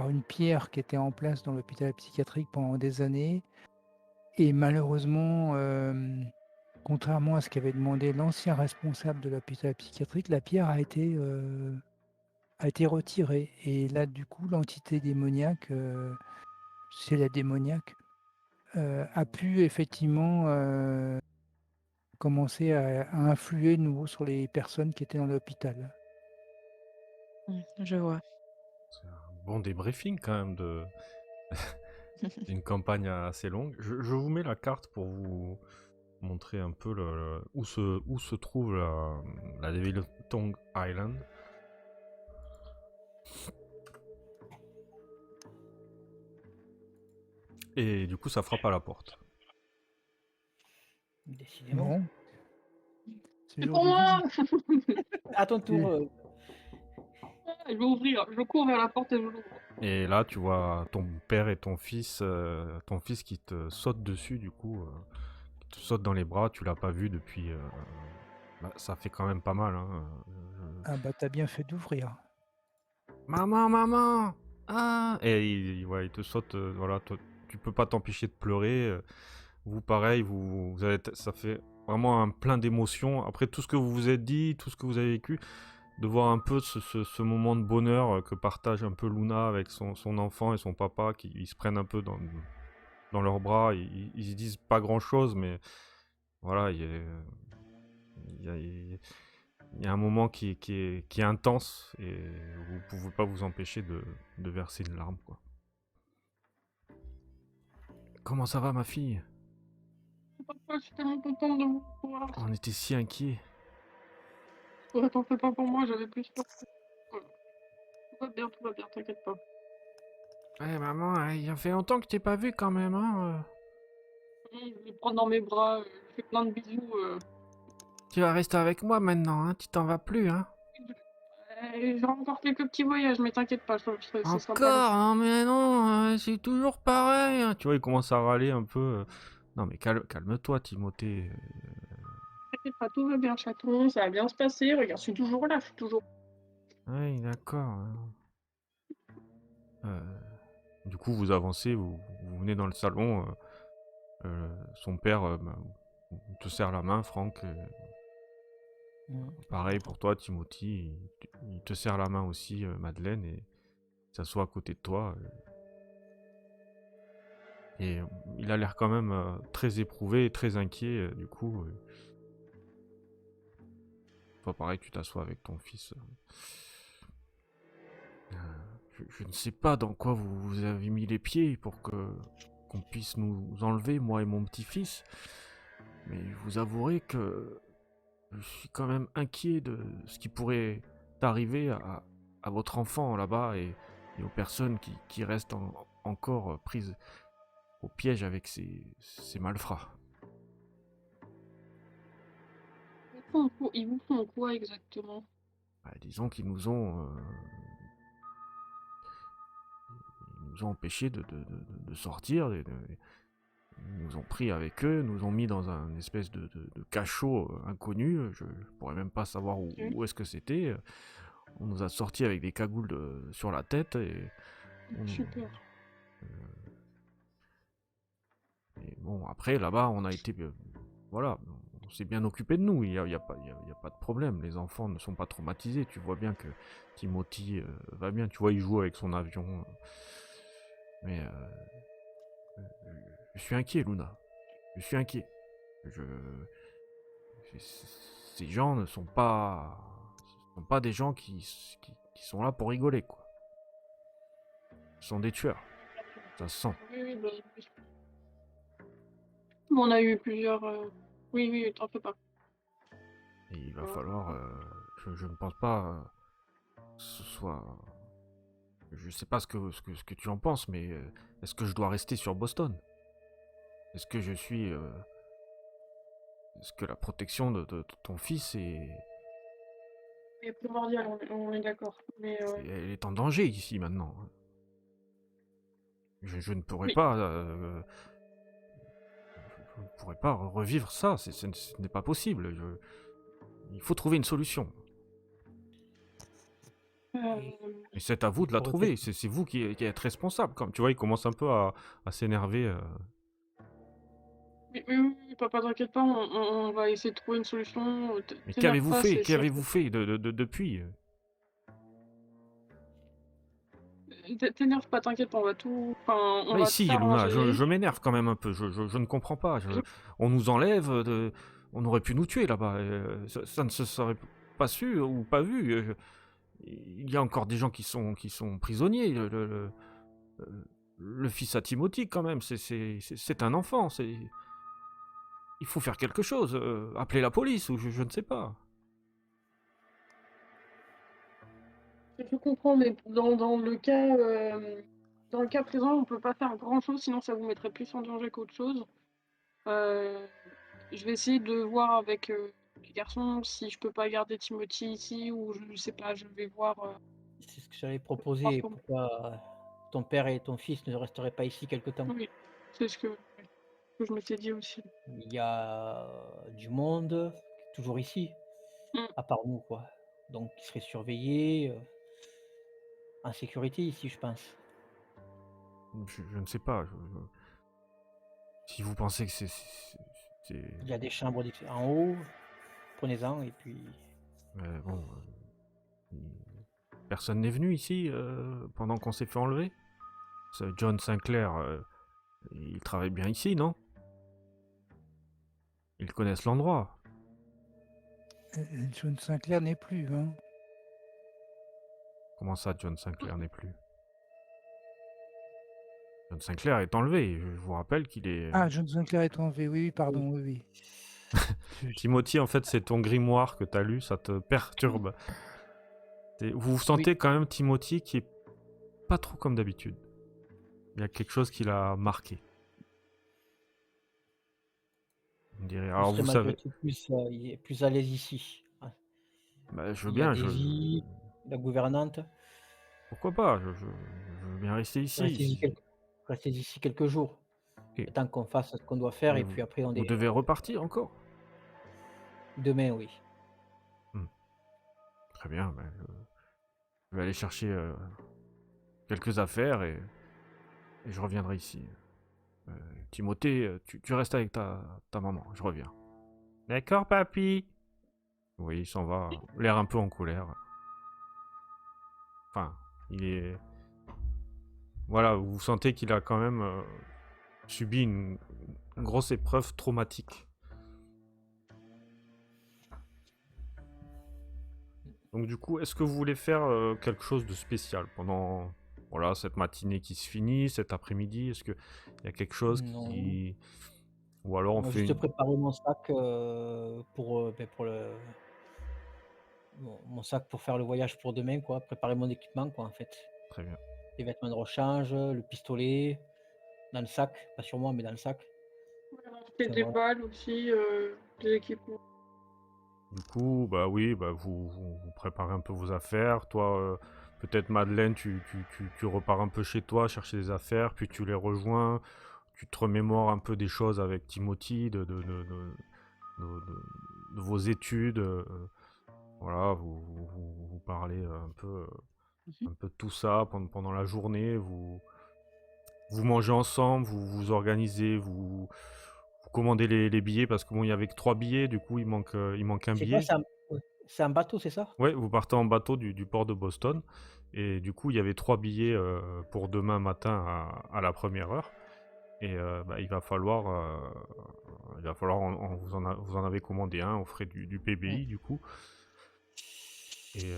une pierre qui était en place dans l'hôpital psychiatrique pendant des années. Et malheureusement, contrairement à ce qu'avait demandé l'ancien responsable de l'hôpital psychiatrique, la pierre a été retirée. Et là, du coup, l'entité démoniaque, c'est la démoniaque, a pu effectivement commencer à influer de nouveau sur les personnes qui étaient dans l'hôpital. Je vois. c'est un bon débriefing quand même d'une campagne assez longue. Je vous mets la carte pour vous montrer un peu où se trouve la Devil Tongue Island. Et du coup, ça frappe à la porte. Décidément. Bon. C'est pour moi. À ton tour. Je vais ouvrir, je cours vers la porte et je l'ouvre. Et là, tu vois ton père et ton fils qui te saute dessus, du coup, qui te saute dans les bras. Tu l'as pas vu depuis. Ça fait quand même pas mal. Hein. Ah bah t'as bien fait d'ouvrir. Maman! Ah! Et il te saute. Voilà, toi, tu peux pas t'empêcher de pleurer. Vous, pareil, ça fait vraiment plein d'émotions. Après tout ce que vous vous êtes dit, tout ce que vous avez vécu, de voir un peu ce moment de bonheur que partage un peu Luna avec son enfant et son papa, qui ils se prennent un peu dans leurs bras. Ils se disent pas grand-chose, mais voilà, il y a un moment qui est intense et vous pouvez pas vous empêcher de verser une larme, quoi. Comment ça va, ma fille? Papa, je suis tellement contente de vous voir. On était si inquiets. Ouais, t'en fais pas pour moi, j'avais plus peur. Voilà. Tout va bien, t'inquiète pas. Ouais, maman, il y a fait longtemps que je t'ai pas vu quand même, hein. Je les prends dans mes bras, je fais plein de bisous. Tu vas rester avec moi maintenant, hein. Tu t'en vas plus, hein. J'aurai encore quelques petits voyages, mais t'inquiète pas, ce sera pas long. Encore? Non, mais non, c'est toujours pareil, hein. Tu vois, il commence à râler un peu. Non, mais calme-toi, Timothée. T'inquiète pas, tout va bien, chaton, ça va bien se passer. Regarde, je suis toujours là, je suis toujours. Oui, d'accord. Du coup, vous avancez, vous venez dans le salon. Son père te serre la main, Franck. Pareil pour toi, Timothy. Il te serre la main aussi, Madeleine, et il s'assoit à côté de toi. Et il a l'air quand même très éprouvé et très inquiet, du coup. Toi, pareil, tu t'assois avec ton fils. Je ne sais pas dans quoi vous avez mis les pieds pour qu'on puisse nous enlever, moi et mon petit-fils. Mais je vous avouerai que je suis quand même inquiet de ce qui pourrait arriver à votre enfant là-bas et aux personnes qui restent encore prises au piège avec ces malfrats. Ils vous font quoi exactement? Bah, disons qu'ils nous ont empêchés de sortir. Ils nous ont pris avec eux, nous ont mis dans un espèce de cachot inconnu. Je pourrais même pas savoir où est-ce que c'était. On nous a sortis avec des cagoules sur la tête et Super. et bon, après là-bas on a été voilà, on s'est bien occupé de nous. Il y a pas de problème. Les enfants ne sont pas traumatisés. Tu vois bien que Timothy va bien. Tu vois, il joue avec son avion. Mais je suis inquiet, Luna. Je suis inquiet. Ces gens ne sont pas des gens qui sont là pour rigoler, quoi. Ce sont des tueurs. Ça se sent. Oui, bah, on a eu plusieurs. Oui, t'en fais pas. Et il va falloir. Je ne pense pas ce soit. Je sais pas ce que tu en penses, mais est-ce que je dois rester sur Boston? Est-ce que je suis. Est-ce que la protection de ton fils est. C'est primordial, on est d'accord. Mais Elle est en danger ici maintenant. Je ne pourrais oui. pas. Je ne pourrais pas revivre ça. Ce n'est pas possible. Il faut trouver une solution. Et c'est à vous de la trouver. C'est vous qui êtes responsable. Comme tu vois, il commence un peu à s'énerver. Oui, papa, t'inquiète pas, on va essayer de trouver une solution. Mais qu'avez-vous fait? Qu'avez-vous fait depuis? T'énerve pas, t'inquiète pas, on va tout. Enfin, on Mais va si, tout Luna, arranger. je m'énerve quand même un peu. Je ne comprends pas. On nous enlève. On aurait pu nous tuer là-bas. Ça ne se serait pas su ou pas vu. Il y a encore des gens qui sont prisonniers. Le fils à Timothy, quand même, c'est un enfant. Il faut faire quelque chose. Appeler la police ou je ne sais pas. Je comprends, mais dans le cas présent, on peut pas faire grand-chose, sinon ça vous mettrait plus en danger qu'autre chose. Je vais essayer de voir avec les garçons si je peux pas garder Timothy ici ou je sais pas, je vais voir. C'est ce que j'allais proposer. Pourquoi ton père et ton fils ne resteraient pas ici quelque temps? Oui, c'est ce que je m'étais dit aussi. Il y a du monde toujours ici, à part nous, quoi. Donc ils seraient surveillés, en sécurité ici, je pense. Je ne sais pas. Si vous pensez que Il y a des chambres en haut, prenez-en et puis... bon, personne n'est venu ici pendant qu'on s'est fait enlever. Ce John Sinclair, il travaille bien ici, non? Ils connaissent l'endroit. John Sinclair n'est plus, hein. Comment ça, John Sinclair n'est plus? John Sinclair est enlevé. Je vous rappelle qu'il est... Ah, John Sinclair est enlevé, oui, pardon, oui. Timothy, en fait, c'est ton grimoire que t'as lu, ça te perturbe. Vous sentez quand même Timothy qui est pas trop comme d'habitude. Il y a quelque chose qui l'a marqué. On dirait. Alors vous savez. Il est plus à l'aise ici. Bah, je veux bien. La gouvernante. Pourquoi pas, je veux bien rester ici. Restez ici quelques jours. Le temps qu'on fasse ce qu'on doit faire et puis après on... Vous devez repartir encore? Demain, oui. Très bien. Ben, je vais aller chercher quelques affaires et je reviendrai ici. Timothée, tu restes avec ta maman, je reviens. D'accord, papy. Oui, il s'en va, l'air un peu en colère. Enfin, il est... Voilà, vous sentez qu'il a quand même subi une grosse épreuve traumatique. Donc du coup, est-ce que vous voulez faire quelque chose de spécial pendant cette matinée qui se finit, cet après-midi? Est-ce qu'il y a quelque chose qui... Ou alors on fait juste préparer mon sac pour mon sac pour faire le voyage pour demain, quoi. Préparer mon équipement, quoi, en fait. Très bien. Les vêtements de rechange, le pistolet, dans le sac, pas sur moi, mais dans le sac. Des balles aussi, des équipements. Du coup, vous préparez un peu vos affaires. Toi, peut-être Madeleine, tu repars un peu chez toi, chercher des affaires, puis tu les rejoins. Tu te remémores un peu des choses avec Timothy, de vos études. Voilà, vous parlez un peu de tout ça pendant la journée. Vous mangez ensemble, vous vous organisez, vous commandez les billets parce que il y avait que 3 billets, du coup il manque un billet. C'est un bateau, c'est ça? Ouais, vous partez en bateau du port de Boston et du coup il y avait 3 billets pour demain matin à la première heure et il va falloir vous en avez commandé un aux frais du PBI du coup. Et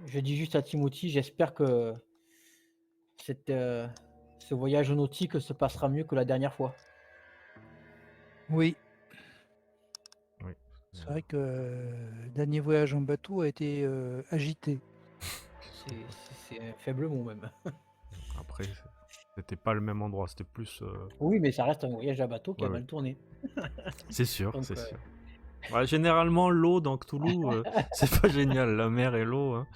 je dis juste à Timothy, j'espère que ce voyage nautique se passera mieux que la dernière fois. Oui. C'est vrai que le dernier voyage en bateau a été agité. C'est un faible mot même. Après, c'était pas le même endroit, c'était plus... Oui, mais ça reste un voyage à bateau qui a mal tourné. C'est sûr, c'est sûr. Ouais, généralement, l'eau dans Cthulhu, c'est pas génial, la mer et l'eau. Hein.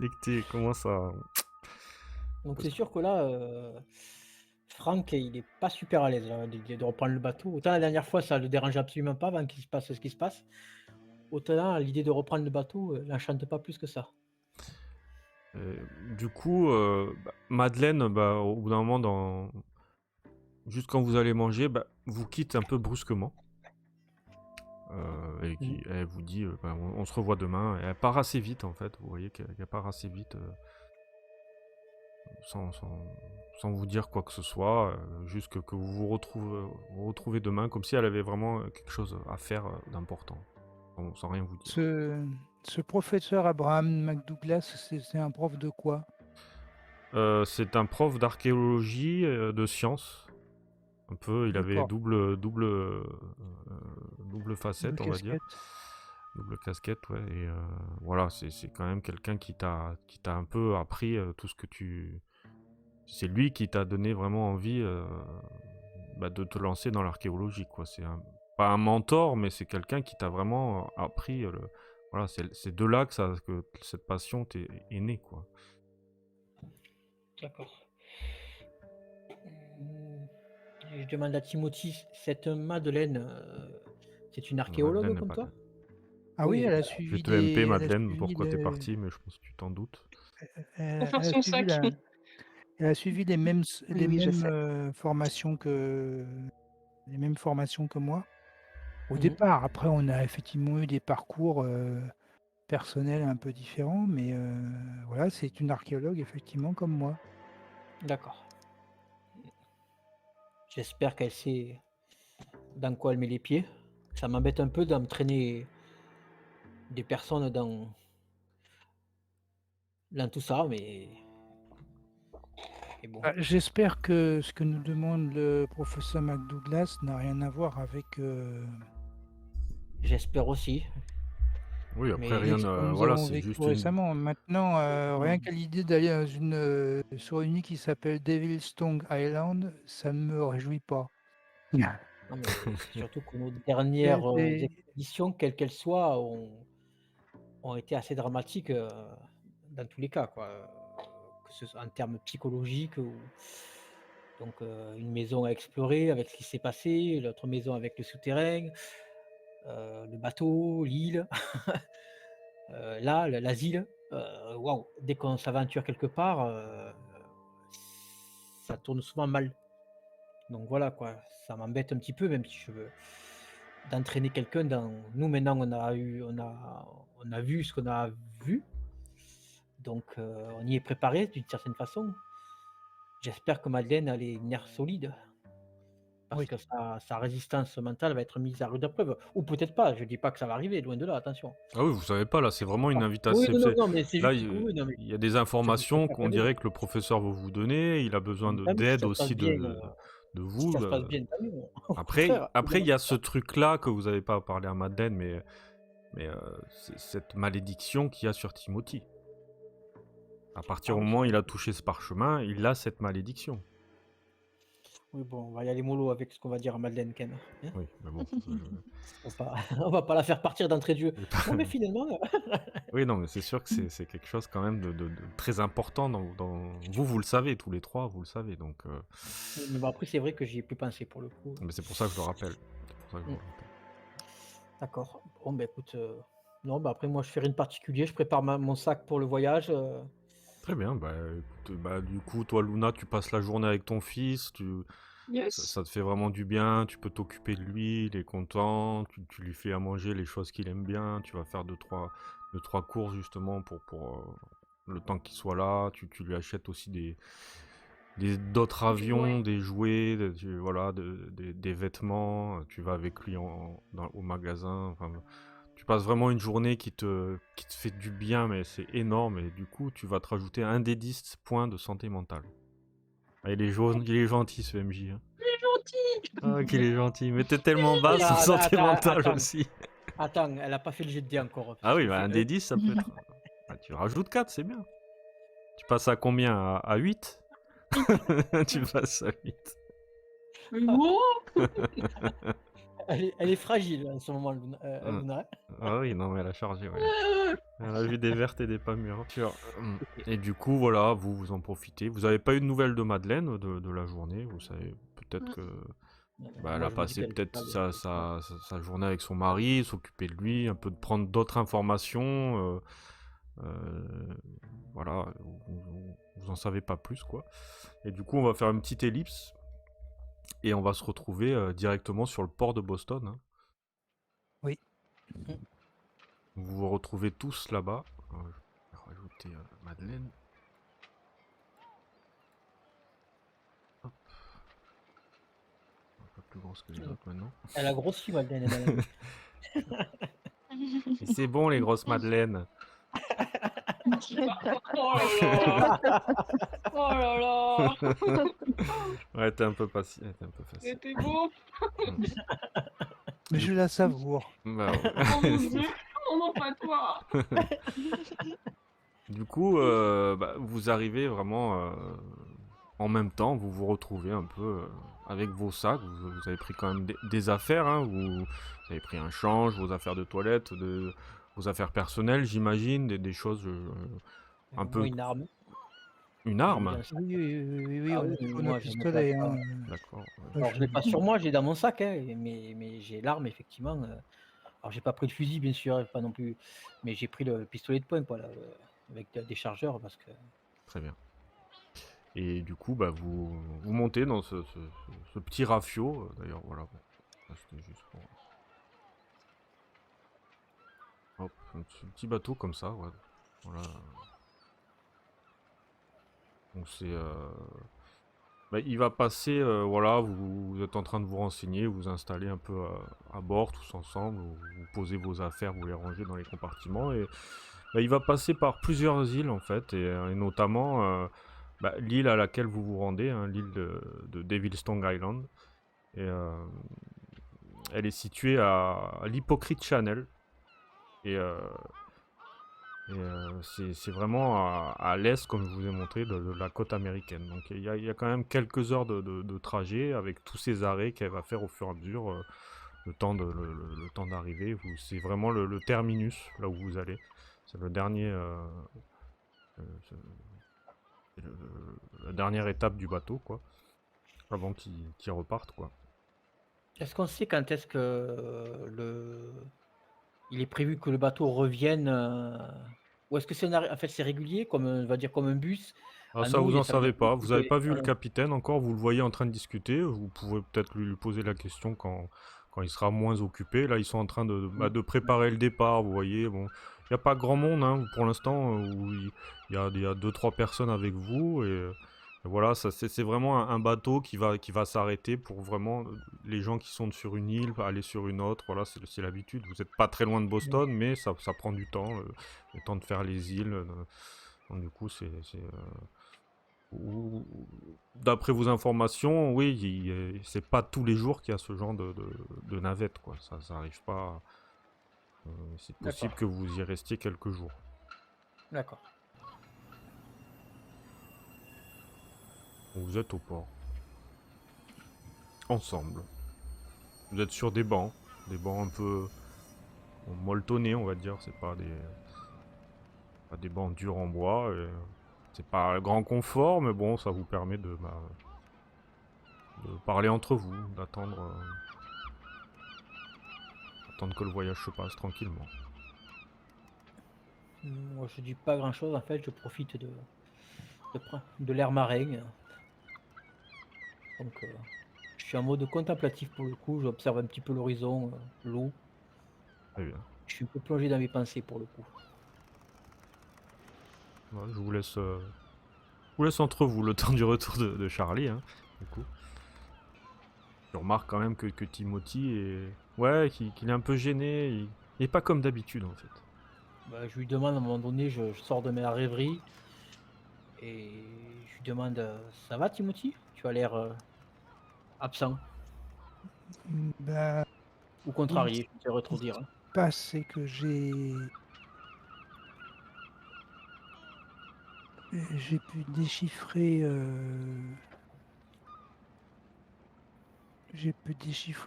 Dès que tu commences à... Donc c'est sûr que là, Franck, il est pas super à l'aise de reprendre le bateau. Autant la dernière fois, ça le dérange absolument pas avant qu'il se passe ce qui se passe. Autant là, l'idée de reprendre le bateau l'enchante pas plus que ça. Du coup, Madeleine, au bout d'un moment, juste quand vous allez manger, vous quitte un peu brusquement. Et elle vous dit, on se revoit demain. Et elle part assez vite, en fait. Vous voyez qu'elle part assez vite, sans vous dire quoi que ce soit. Juste que vous vous retrouvez demain, comme si elle avait vraiment quelque chose à faire d'important, sans rien vous dire. Ce professeur Abraham McDouglas, c'est un prof de quoi? C'est un prof d'archéologie, de sciences. Un peu, il avait double facette, on va dire. Double casquette, ouais. Et voilà, c'est quand même quelqu'un qui t'a un peu appris tout ce que tu... C'est lui qui t'a donné vraiment envie de te lancer dans l'archéologie, quoi. C'est pas un mentor, mais c'est quelqu'un qui t'a vraiment appris... Voilà, c'est de là que cette passion est née, quoi. D'accord. Je demande à Timothy, cette Madeleine, c'est une archéologue comme toi? Ah oui, elle a suivi. Je te MP, Madeleine, pourquoi t'es partie, mais je pense que tu t'en doutes. Elle a suivi les mêmes formations que les mêmes formations que moi. Au Mhm. départ, après, on a effectivement eu des parcours personnels un peu différents, mais voilà, c'est une archéologue effectivement comme moi. D'accord. J'espère qu'elle sait dans quoi elle met les pieds. Ça m'embête un peu d'entraîner des personnes dans tout ça, mais bon, J'espère que ce que nous demande le professeur McDouglas n'a rien à voir avec j'espère aussi. Oui, après Mais avec rien, ce que nous voilà, avons c'est vécu juste une. récemment. Maintenant, rien non, qu'à l'idée d'aller sur une île qui s'appelle Devil's Tongue Island, ça ne me réjouit pas. non, mais c'est surtout que nos C'est dernières c'est expéditions, quelles qu'elles soient, ont été assez dramatiques dans tous les cas, quoi. Que ce soit en termes psychologiques ou donc une maison à explorer avec ce qui s'est passé, l'autre maison avec le souterrain, le bateau, l'île, là, l'asile. Waouh! Dès qu'on s'aventure quelque part, ça tourne souvent mal. Donc voilà quoi, ça m'embête un petit peu, même si je veux d'entraîner quelqu'un dans nous maintenant on a vu ce qu'on a vu, donc on y est préparé d'une certaine façon. J'espère que Madeleine a les nerfs solides parce oui. que sa résistance mentale va être mise à rude épreuve ou peut-être pas, je dis pas que ça va arriver, loin de là, attention. Ah oui, vous savez pas, là, c'est vraiment une Oui, invitation. non, non, non, mais c'est Là, juste oui, non, mais il y a des je informations préfère qu'on rêver. dirait que le professeur veut vous donner. Il a besoin Tant mieux si d'aide ça se passe aussi bien, de si vous. ça se passe bien, tant mieux, au Après, contraire, après, il y a ce truc-là que vous n'avez pas parlé à Madeleine, mais c'est cette malédiction qu'il y a sur Timothy. À partir Ah du oui. moment où il a touché ce parchemin, il a cette malédiction. Oui, bon, on va y aller mollo avec ce qu'on va dire à Madeleine quand même, hein. Oui, mais bon. On va pas la faire partir d'entrée de jeu. je vais pas- Non, mais finalement, Oui, non, mais c'est sûr que c'est quelque chose quand même de très important Vous le savez, tous les trois, vous le savez, donc. mais bon, après, c'est vrai que j'y ai plus pensé pour le coup. Mais c'est pour ça que je le rappelle. C'est pour ça que je Mm. le rappelle. D'accord. Bon, bah écoute, non, bah après, moi, je fais rien de particulier. Je prépare mon sac pour le voyage. Très bien, bah écoute, bah du coup, toi, Luna, tu passes la journée avec ton fils, Yes. ça te fait vraiment du bien, tu peux t'occuper de lui, il est content, tu lui fais à manger les choses qu'il aime bien, tu vas faire deux, trois courses justement pour le temps qu'il soit là, tu lui achètes aussi d'autres avions, des jouets, voilà, des vêtements, tu vas avec lui au magasin, enfin, tu passes vraiment une journée qui te fait du bien, mais c'est énorme, et du coup, tu vas te rajouter un des 10 points de santé mentale. Ah, il est gentil ce MJ. Hein. Gentil. Ah, qu'il est gentil, mais t'es tellement basse en santé mentale aussi. Attends, elle a pas fait le jet de dés encore. Ah oui, puisqu'elle bah, fait un des 10, ça peut être... Ah, tu rajoutes 4, c'est bien. Tu passes à combien? À 8? Tu passes à 8. Wow. Elle est fragile en ce moment, Luna. Luna. Ah oui, non, mais elle a chargé, ouais. Elle a vu des vertes et des pas mûres. Et du coup, voilà, vous en profitez. Vous avez pas eu de nouvelles de Madeleine de la journée. Vous savez, peut-être que elle Moi, a je me dis passé qu'elle peut-être va bien. sa journée avec son mari, s'occuper de lui, un peu de prendre d'autres informations. Voilà, vous en savez pas plus, quoi. Et du coup, on va faire une petite ellipse et on va se retrouver directement sur le port de Boston. Hein. Oui. Vous vous retrouvez tous là-bas. Je vais rajouter Madeleine. Hop. Un peu plus grosse que les autres maintenant. Elle a grossi, Madeleine. Et c'est bon, les grosses Madeleines. Oh là là. Oh là là. Ouais, t'es un peu facile. C'était beau. Mais je la savoure. Bah, ouais. Oh mon dieu. Oh non, pas toi. Du coup, vous arrivez vraiment en même temps, vous vous retrouvez un peu avec vos sacs. Vous avez pris quand même des affaires, hein, vous avez pris un change, vos affaires de toilette, vos affaires personnelles, j'imagine, des choses un peu... Moi, une arme. Une J'ai mis dans arme? le sac. Oui, Ah on a oui, toujours nos moi, je me place pistolets. pas. Hein. D'accord. Ouais. Alors, je l'ai pas sur moi, j'ai dans mon sac, hein, mais j'ai l'arme, effectivement. Alors, j'ai pas pris le fusil, bien sûr, pas non plus, mais j'ai pris le pistolet de poing, quoi, là, avec des chargeurs, parce que. Très bien. Et du coup, bah, vous montez dans ce petit rafio. D'ailleurs, voilà. Bon, ça, c'était juste pour... Hop, ce petit bateau comme ça, ouais. Voilà. Donc c'est... bah, il va passer, voilà, vous êtes en train de vous renseigner, vous installez un peu à bord tous ensemble, vous posez vos affaires, vous les rangez dans les compartiments, et bah, il va passer par plusieurs îles en fait, et notamment bah, l'île à laquelle vous vous rendez, hein, l'île de Devil's Tongue Island, et elle est située à l'Hypocrite Channel, et c'est vraiment à l'est, comme je vous ai montré, de la côte américaine. Donc il y a quand même quelques heures de trajet avec tous ces arrêts qu'elle va faire au fur et à mesure, le temps d'arriver. C'est vraiment le terminus, là où vous allez. C'est le dernier, c'est la dernière étape du bateau, quoi, avant qu'il reparte, quoi. Est-ce qu'on sait quand est-ce que il est prévu que le bateau revienne ou est-ce que en fait, c'est régulier, comme on va dire comme un bus Ah, à ça, nous, vous en ça veut dire savez pas. Vous n'avez pas vu le voilà. capitaine encore, vous le voyez en train de discuter. Vous pouvez peut-être lui poser la question quand il sera moins occupé. Là, ils sont en train de préparer le départ, vous voyez. Bon, il n'y a pas grand monde, hein, pour l'instant, où il y a 2-3 personnes avec vous. Et voilà, c'est vraiment un bateau qui va s'arrêter pour vraiment les gens qui sont sur une île, aller sur une autre. Voilà, c'est l'habitude. Vous n'êtes pas très loin de Boston, mais ça prend du temps, le temps de faire les îles. Donc, du coup, d'après vos informations, oui, c'est pas tous les jours qu'il y a ce genre de navette, quoi. Ça arrive pas. C'est possible D'accord, que vous y restiez quelques jours. d'accord. Vous êtes au port. Ensemble. Vous êtes sur des bancs un peu molletonnés, on va dire. C'est pas des bancs durs en bois. C'est pas un grand confort, mais bon, ça vous permet de parler entre vous, d'attendre que le voyage se passe tranquillement. Moi, je dis pas grand-chose, en fait, je profite de l'air marin. Donc, je suis en mode contemplatif pour le coup, j'observe un petit peu l'horizon, l'eau. Très bien. Je suis un peu plongé dans mes pensées pour le coup. Ouais, je vous laisse entre vous le temps du retour de Charlie, hein, du coup. Je remarque quand même que Timothy est... Ouais, qu'il est un peu gêné, il est pas comme d'habitude, en fait. Bah, je lui demande à un moment donné, je sors de ma rêverie et je lui demande ça va Timothy? Tu as l'air absent Bah ou oui, contrarié, je ne saurais ce trop qui dire. se passe, c'est que j'ai pu déchiffrer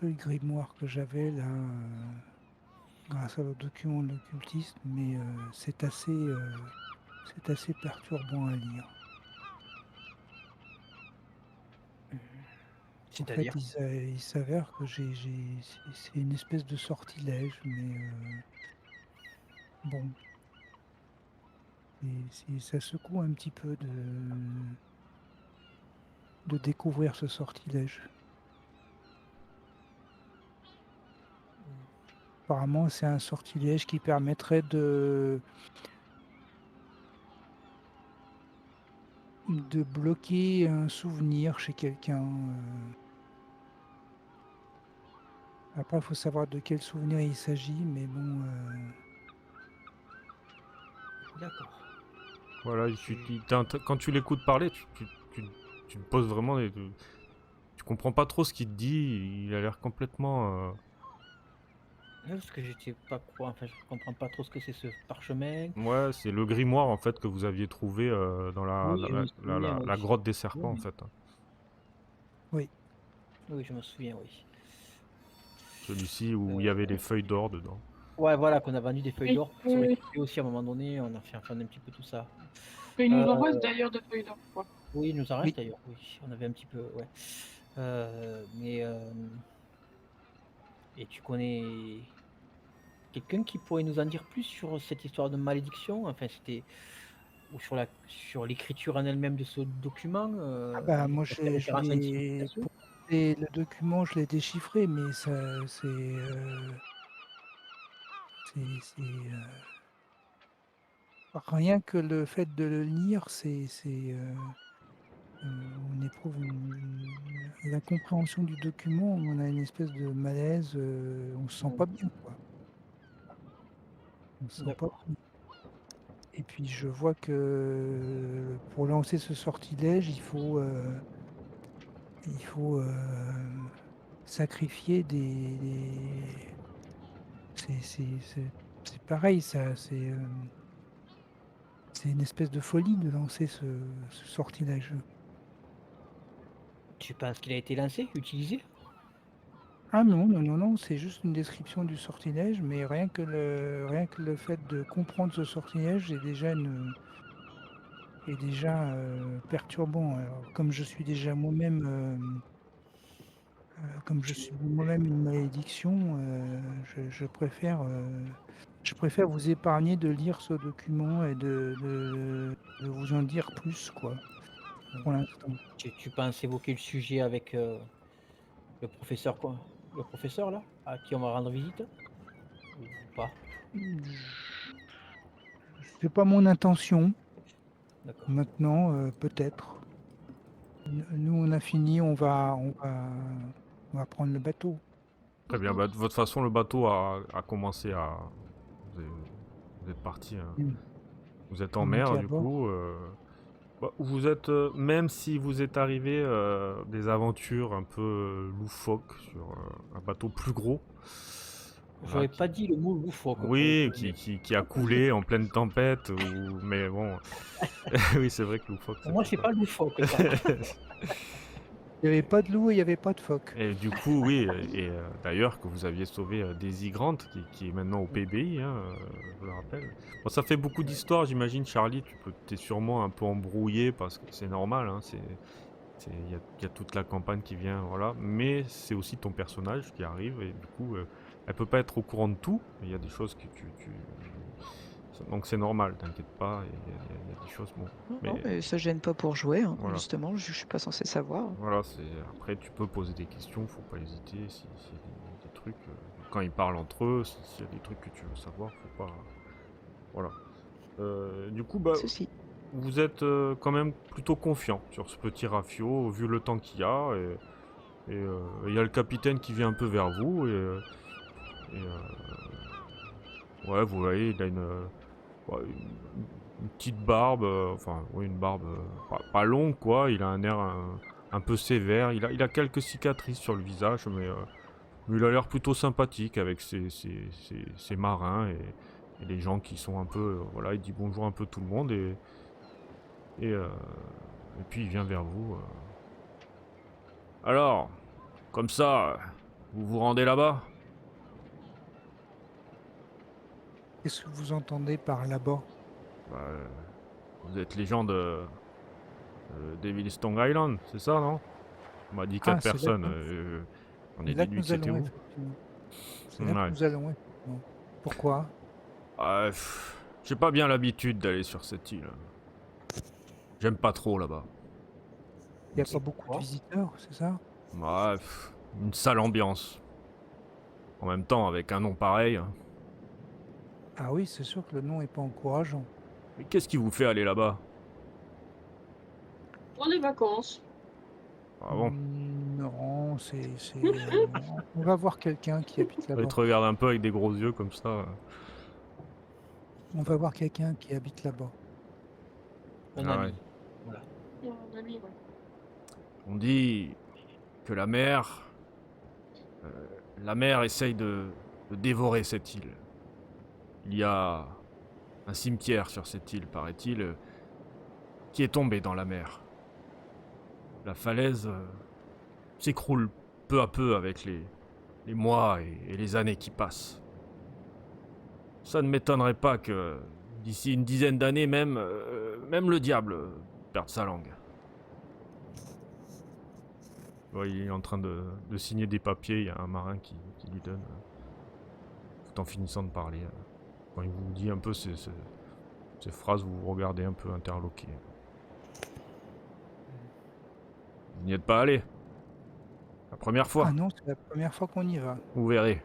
le grimoire que j'avais là grâce à le document de l'occultiste, mais c'est assez perturbant à lire. En fait, C'est-à-dire? il s'avère que c'est une espèce de sortilège, mais bon, ça secoue un petit peu de découvrir ce sortilège. Apparemment, c'est un sortilège qui permettrait de bloquer un souvenir chez quelqu'un. Après, il faut savoir de quel souvenir il s'agit, mais bon, D'accord. Voilà, quand tu l'écoutes parler, tu te poses vraiment... Tu comprends pas trop ce qu'il te dit, il a l'air complètement... Ouais, parce que j'étais pas quoi, enfin je comprends pas trop ce que c'est ce parchemin. Ouais, c'est le grimoire, en fait, que vous aviez trouvé dans Oui, je me souviens, la oui. grotte des serpents, en Oui, fait, hein. oui. oui, je me souviens, oui. Celui-ci où il y avait les feuilles d'or dedans. Ouais, voilà, qu'on a vendu des feuilles Oui, d'or pour se oui, oui. récupérer aussi à un moment donné, on a fait enfin un petit peu tout ça. Mais il nous en Euh, reste d'ailleurs de feuilles d'or, je crois. oui, il nous en Oui. reste d'ailleurs, oui. On avait un petit peu, ouais. Mais et tu connais quelqu'un qui pourrait nous en dire plus sur cette histoire de malédiction? Enfin, c'était ou sur l'écriture en elle-même de ce document? Ah bah, moi, Est-ce qu'il y a je référence à une l'ai civilisation? pour le document, je l'ai déchiffré, mais ça c'est rien que le fait de le lire, on éprouve la compréhension du document, on a une espèce de malaise, on se sent pas bien, quoi. On se sent pas D'accord. bien. Et puis je vois que pour lancer ce sortilège, il faut sacrifier des c'est pareil, ça, c'est une espèce de folie de lancer ce sortilège. Tu penses qu'il a été lancé, utilisé? Ah non, non, non, non, c'est juste une description du sortilège, mais rien que le fait de comprendre ce sortilège est déjà perturbant. Alors, comme je suis moi-même une malédiction, je préfère vous épargner de lire ce document et de vous en dire plus, quoi, pour l'instant. Tu penses évoquer le sujet avec, le professeur quoi? Le professeur là, à qui on va rendre visite? Ou pas? C'est pas mon intention. D'accord. Maintenant, peut-être. Nous, on a fini, on va prendre le bateau. Très bien, bah, de votre façon, le bateau a commencé à... Vous êtes, vous êtes parti, hein. Mmh. Vous êtes On en va mer, monter à du bord. coup. Bah, vous êtes, même si vous êtes arrivé des aventures un peu loufoques sur un bateau plus gros. Voilà, J'aurais pas dit le mot loufoque pour le oui, coup, mais qui a coulé en pleine tempête, mais bon, oui, c'est vrai que loufoque, pour c'est moi, pas c'est ça. pas loufoque ça. Il y avait pas de loup et il y avait pas de phoque. Et du coup, oui, et d'ailleurs que vous aviez sauvé Daisy Grant, qui est maintenant au PBI, hein, je le rappelle. Bon, ça fait beaucoup d'histoires, j'imagine, Charlie, t'es sûrement un peu embrouillé, parce que c'est normal, hein, il y a toute la campagne qui vient, voilà. Mais c'est aussi ton personnage qui arrive, et du coup, elle peut pas être au courant de tout, mais il y a des choses que donc c'est normal, t'inquiète pas, il y a des choses, bon. Non, Mais non, mais ça gêne pas pour jouer, hein, voilà. justement, je suis pas censée savoir. Voilà, après tu peux poser des questions, faut pas hésiter s'il y a des trucs quand ils parlent entre eux, s'il y a des trucs que tu veux savoir, faut pas. Voilà. Du coup, bah, Ceci. vous êtes quand même plutôt confiant sur ce petit rafio vu le temps qu'il y a, et il y a le capitaine qui vient un peu vers vous, ouais, vous voyez, il a ouais, une petite barbe, enfin, oui, une barbe pas longue, quoi. Il a un air un peu sévère. Il a quelques cicatrices sur le visage, mais il a l'air plutôt sympathique avec ses marins et les gens qui sont un peu. Voilà, il dit bonjour un peu tout le monde, et puis il vient vers vous. Alors, comme ça, vous vous rendez là-bas? Qu'est-ce que vous entendez par là-bas? Bah, vous êtes les gens de Devil Stone Island, c'est ça, non? On m'a dit 4 Ah, c'est là personnes. que On c'est est là que déduit que nous c'était allons, vous. effectivement. C'est là que Ouais. nous allons, effectivement. Pourquoi? J'ai pas bien l'habitude d'aller sur cette île. J'aime pas trop là-bas. Il n'y a Et pas beaucoup de pourquoi? visiteurs, c'est ça? Ouais, une sale ambiance. En même temps, avec un nom pareil. Ah oui, c'est sûr que le nom est pas encourageant. Mais qu'est-ce qui vous fait aller là-bas? Pour les vacances. Ah bon? Non, on va voir quelqu'un qui habite Il là-bas. te regarde un peu avec des gros yeux comme ça. On va voir quelqu'un qui habite là-bas. Un Ah ami. ouais. Voilà. Mon ami, ouais. On dit que euh, la mer essaye de dévorer cette île. Il y a un cimetière sur cette île, paraît-il, qui est tombé dans la mer. La falaise s'écroule peu à peu avec les mois et les années qui passent. Ça ne m'étonnerait pas que d'ici une dizaine d'années même, même le diable perde sa langue. Ouais, il est en train de signer des papiers, il y a un marin qui lui donne, tout en finissant de parler. Quand il vous dit un peu Ces phrases, vous vous regardez un peu interloqué. Vous n'y êtes pas allé? La première fois? Ah non, c'est la première fois qu'on y va. Vous verrez.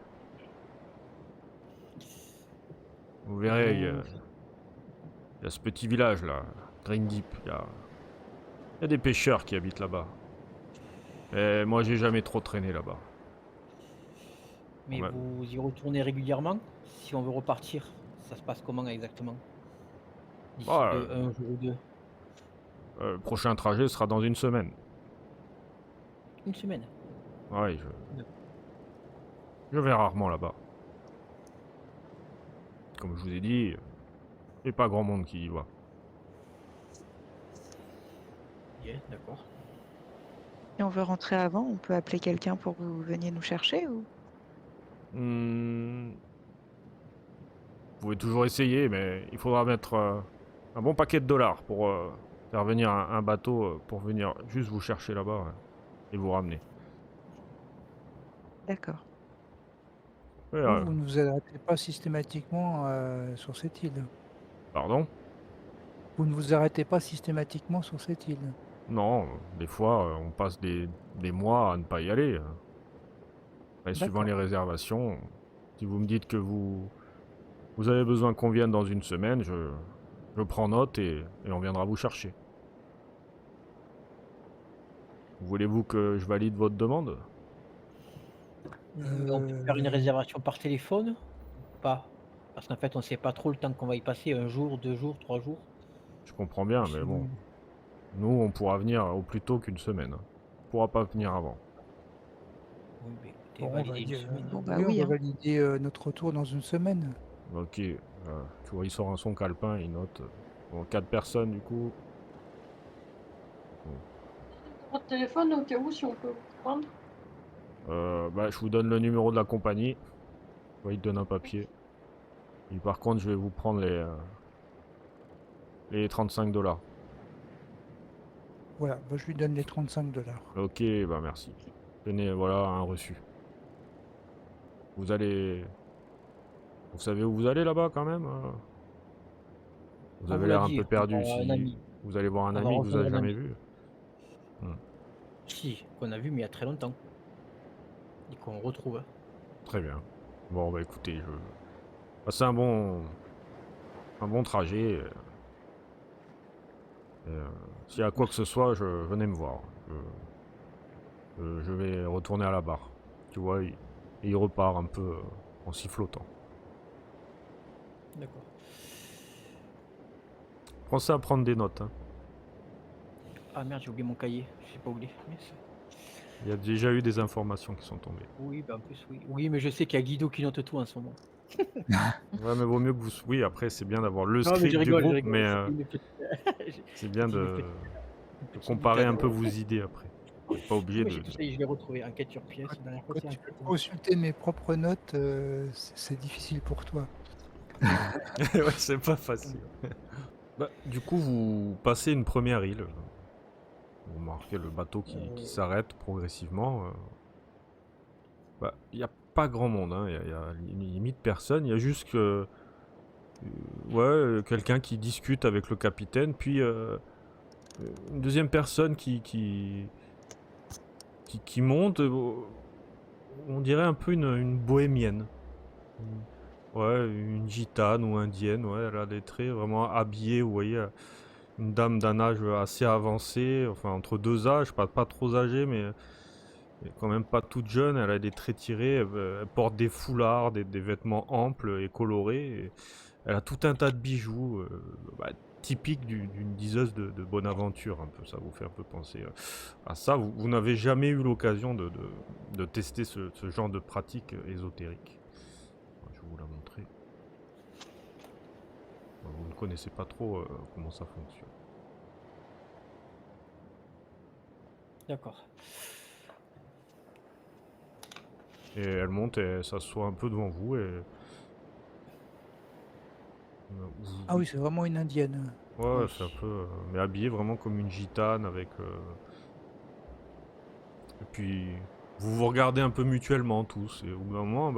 Vous verrez, il y a ce petit village là, Green Deep. Il y a des pêcheurs qui habitent là-bas. Et moi, j'ai jamais trop traîné là-bas. Mais Ouais. vous y retournez régulièrement? Si on veut repartir, ça se passe comment exactement? D'ici Ouais. un jour ou deux? Le prochain trajet sera dans une semaine. Une semaine? Ouais, je vais rarement là-bas. Comme je vous ai dit, il n'y a pas grand monde qui y va. Yeah, d'accord. Et on veut rentrer avant, on peut appeler quelqu'un pour que vous veniez nous chercher ou? Vous pouvez toujours essayer, mais il faudra mettre un bon paquet de dollars pour faire venir un bateau pour venir juste vous chercher là-bas et vous ramener. D'accord. Ouais, Vous ne vous arrêtez pas systématiquement sur cette île. pardon? Vous ne vous arrêtez pas systématiquement sur cette île. Non, des fois on passe des mois à ne pas y aller. Et suivant D'accord. les réservations, si vous me dites que vous avez besoin qu'on vienne dans une semaine, je prends note et on viendra vous chercher. Voulez-vous que je valide votre demande? On peut faire une réservation par téléphone ou pas? Parce qu'en fait, on sait pas trop le temps qu'on va y passer, 1 jour, 2 jours, 3 jours. Je comprends bien, mais bon. Sinon- Nous, on pourra venir au plus tôt qu'une semaine. On pourra pas venir avant. Oui, mais écoutez, Bon, on va valider une dire, semaine. Bon, bah oui, oui, on hein. va valider notre retour dans une semaine. Ok. Tu vois, il sort son calepin, il note. Bon, 4 personnes, du coup. Votre téléphone au cas où si on peut vous prendre. Je vous donne le numéro de la compagnie. Ouais, il te donne un papier. Et par contre, je vais vous prendre les 35 $. Voilà, bah, je lui donne les 35 $. Ok, bah merci. Tenez, voilà un reçu. Vous allez... Vous savez où vous allez là-bas quand même Vous On avez vous l'a l'air un dit, peu on va perdu. voir un Si ami. vous allez voir un On va ami que vous rejoindre avez un jamais ami. vu. Si, qu'on a vu, mais il y a très longtemps. Et qu'on retrouve. Très bien. Bon, bah écoutez, passez un bon trajet. S'il y a quoi que ce soit, venez me voir. Je vais retourner à la barre. Tu vois, et il repart un peu en sifflotant. D'accord. Pensez à prendre des notes. Hein. Ah merde, j'ai oublié mon cahier. Je sais pas où il est. Yes. Il y a déjà eu des informations qui sont tombées. Oui, bah en plus, oui. Oui, mais je sais qu'il y a Guido qui note tout en ce moment. Ouais, mais vaut mieux que vous... Oui, après, c'est bien d'avoir le Non, mais je script du rigole, je groupe, rigole. mais C'était une petite- c'est bien c'était une de petite comparer un boutade. peu vos idées après. Vous n'êtes pas obligé Oui, de... j'ai tout ça, je l'ai retrouvé. Enquête sur pièce. La dernière fois, Quand c'est tu enquête. veux consulter mes propres notes, c'est difficile pour toi. Ouais, c'est pas facile. Bah, du coup, vous passez une première île. Vous remarquez le bateau qui s'arrête progressivement. Bah, il n'y a pas grand monde, hein. Il y a limite personne. Il y a juste que... quelqu'un qui discute avec le capitaine, puis une deuxième personne qui monte. On dirait un peu une bohémienne. Ouais, une gitane ou indienne, ouais, elle a des traits vraiment habillée, vous voyez, une dame d'un âge assez avancé, enfin entre deux âges, pas trop âgée, mais quand même pas toute jeune, elle a des traits tirés, elle porte des foulards, des vêtements amples et colorés, et elle a tout un tas de bijoux, typiques d'une diseuse de bonne aventure, un peu, ça vous fait un peu penser à ça. Vous n'avez jamais eu l'occasion de tester ce genre de pratique ésotérique. Je vais vous la montrer. Vous ne connaissez pas trop comment ça fonctionne. D'accord. Et elle monte et elle s'assoit un peu devant vous et... Ah oui, c'est vraiment une indienne. Ouais, Oui. c'est un peu... mais habillée vraiment comme une gitane avec... Et puis... Vous vous regardez un peu mutuellement tous. Et au bout d'un moment,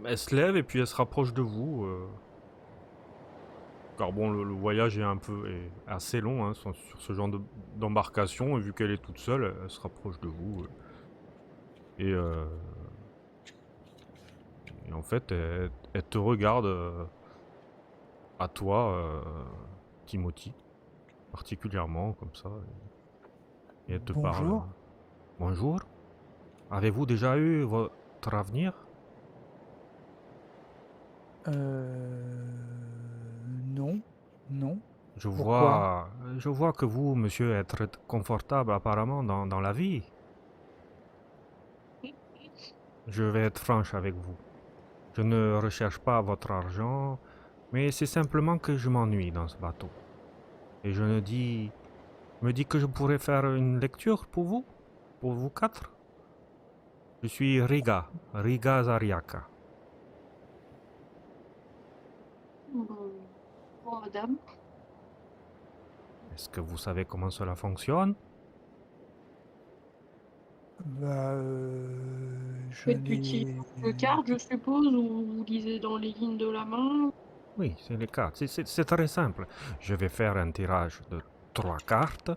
elle se lève et puis elle se rapproche de vous. Car bon, le voyage est assez long hein, sur ce genre d'embarcation, et vu qu'elle est toute seule, elle se rapproche de vous. Et, et en fait, elle te regarde à toi, Timothy, particulièrement comme ça, et elle te parle. Bonjour. Bonjour. Avez-vous déjà eu votre avenir? Non, non. Je Pourquoi? vois que vous, monsieur, êtes très confortable apparemment dans la vie. Je vais être franche avec vous. Je ne recherche pas votre argent, mais c'est simplement que je m'ennuie dans ce bateau. Et me dis que je pourrais faire une lecture pour vous quatre. Je suis Riga Zariaka. Bonjour madame. Est-ce que vous savez comment cela fonctionne? Bah, je Faites utile n'ai... le carte, je suppose, ou vous lisez dans les lignes de la main. Oui, c'est le cas. C'est très simple. Je vais faire un tirage de 3 cartes.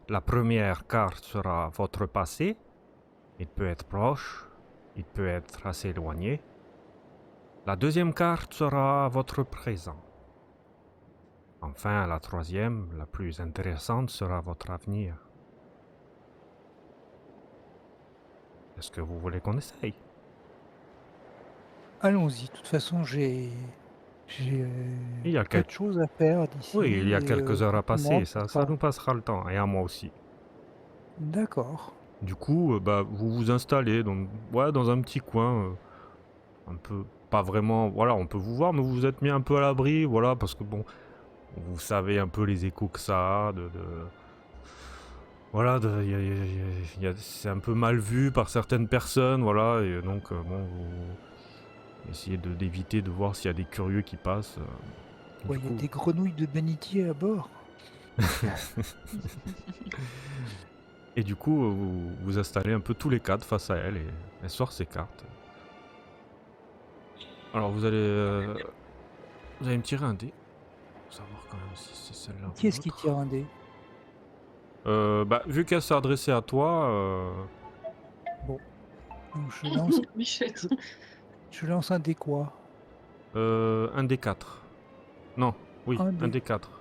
La première carte sera votre passé. Il peut être proche, il peut être assez éloigné. La deuxième carte sera votre présent. Enfin, la troisième, la plus intéressante, sera votre avenir. Est-ce que vous voulez qu'on essaye? Allons-y. De toute façon, j'ai Il y a peu de choses à faire d'ici. Oui, il y a et, quelques heures à effectivement, passer, ça nous passera le temps, et à moi aussi. D'accord. Du coup, vous vous installez dans un petit coin, un peu, pas vraiment, voilà, on peut vous voir, mais vous vous êtes mis un peu à l'abri, voilà, parce que bon, vous savez un peu les échos que ça a, voilà, c'est un peu mal vu par certaines personnes, voilà, et donc, bon, vous essayez d'éviter de voir s'il y a des curieux qui passent. Ouais, il y a des grenouilles de bénitier à bord. Et du coup, vous vous installez un peu tous les quatre face à elle, et elle sort ses cartes. Alors vous allez me tirer un dé, pour savoir quand même si c'est celle-là ou Qui est-ce qui l'autre. tire un dé? Vu qu'elle s'est adressée à toi, Bon. Donc je lance, Bichette. je lance un dé quoi? un dé 4. Non, oui, Un un dé. dé 4.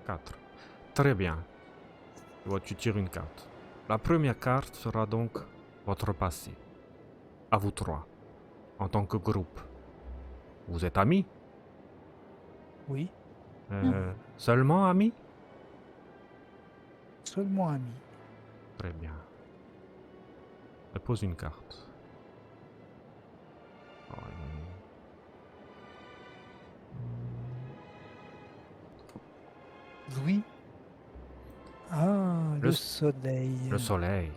4. Très bien. Tu tires une carte. La première carte sera donc votre passé. À vous trois, en tant que groupe. Vous êtes amis? Oui. Seulement amis? Seulement ami. Très bien. Elle pose une carte. Oui. Ah, Le le soleil. Le soleil.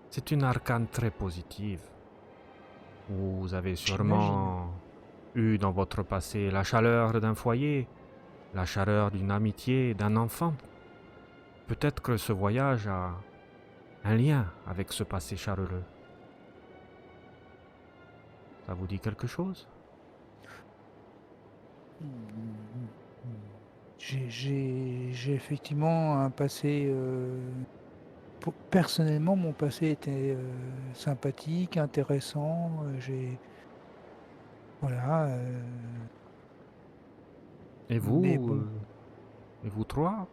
C'est une arcane très positive. Vous avez sûrement eu dans votre passé la chaleur d'un foyer, la chaleur d'une amitié, d'un enfant. Peut-être que ce voyage a un lien avec ce passé chaleureux. Ça vous dit quelque chose? J'ai effectivement un passé. Personnellement, mon passé était sympathique, intéressant. Voilà. Et Mais vous, bon. et vous trois,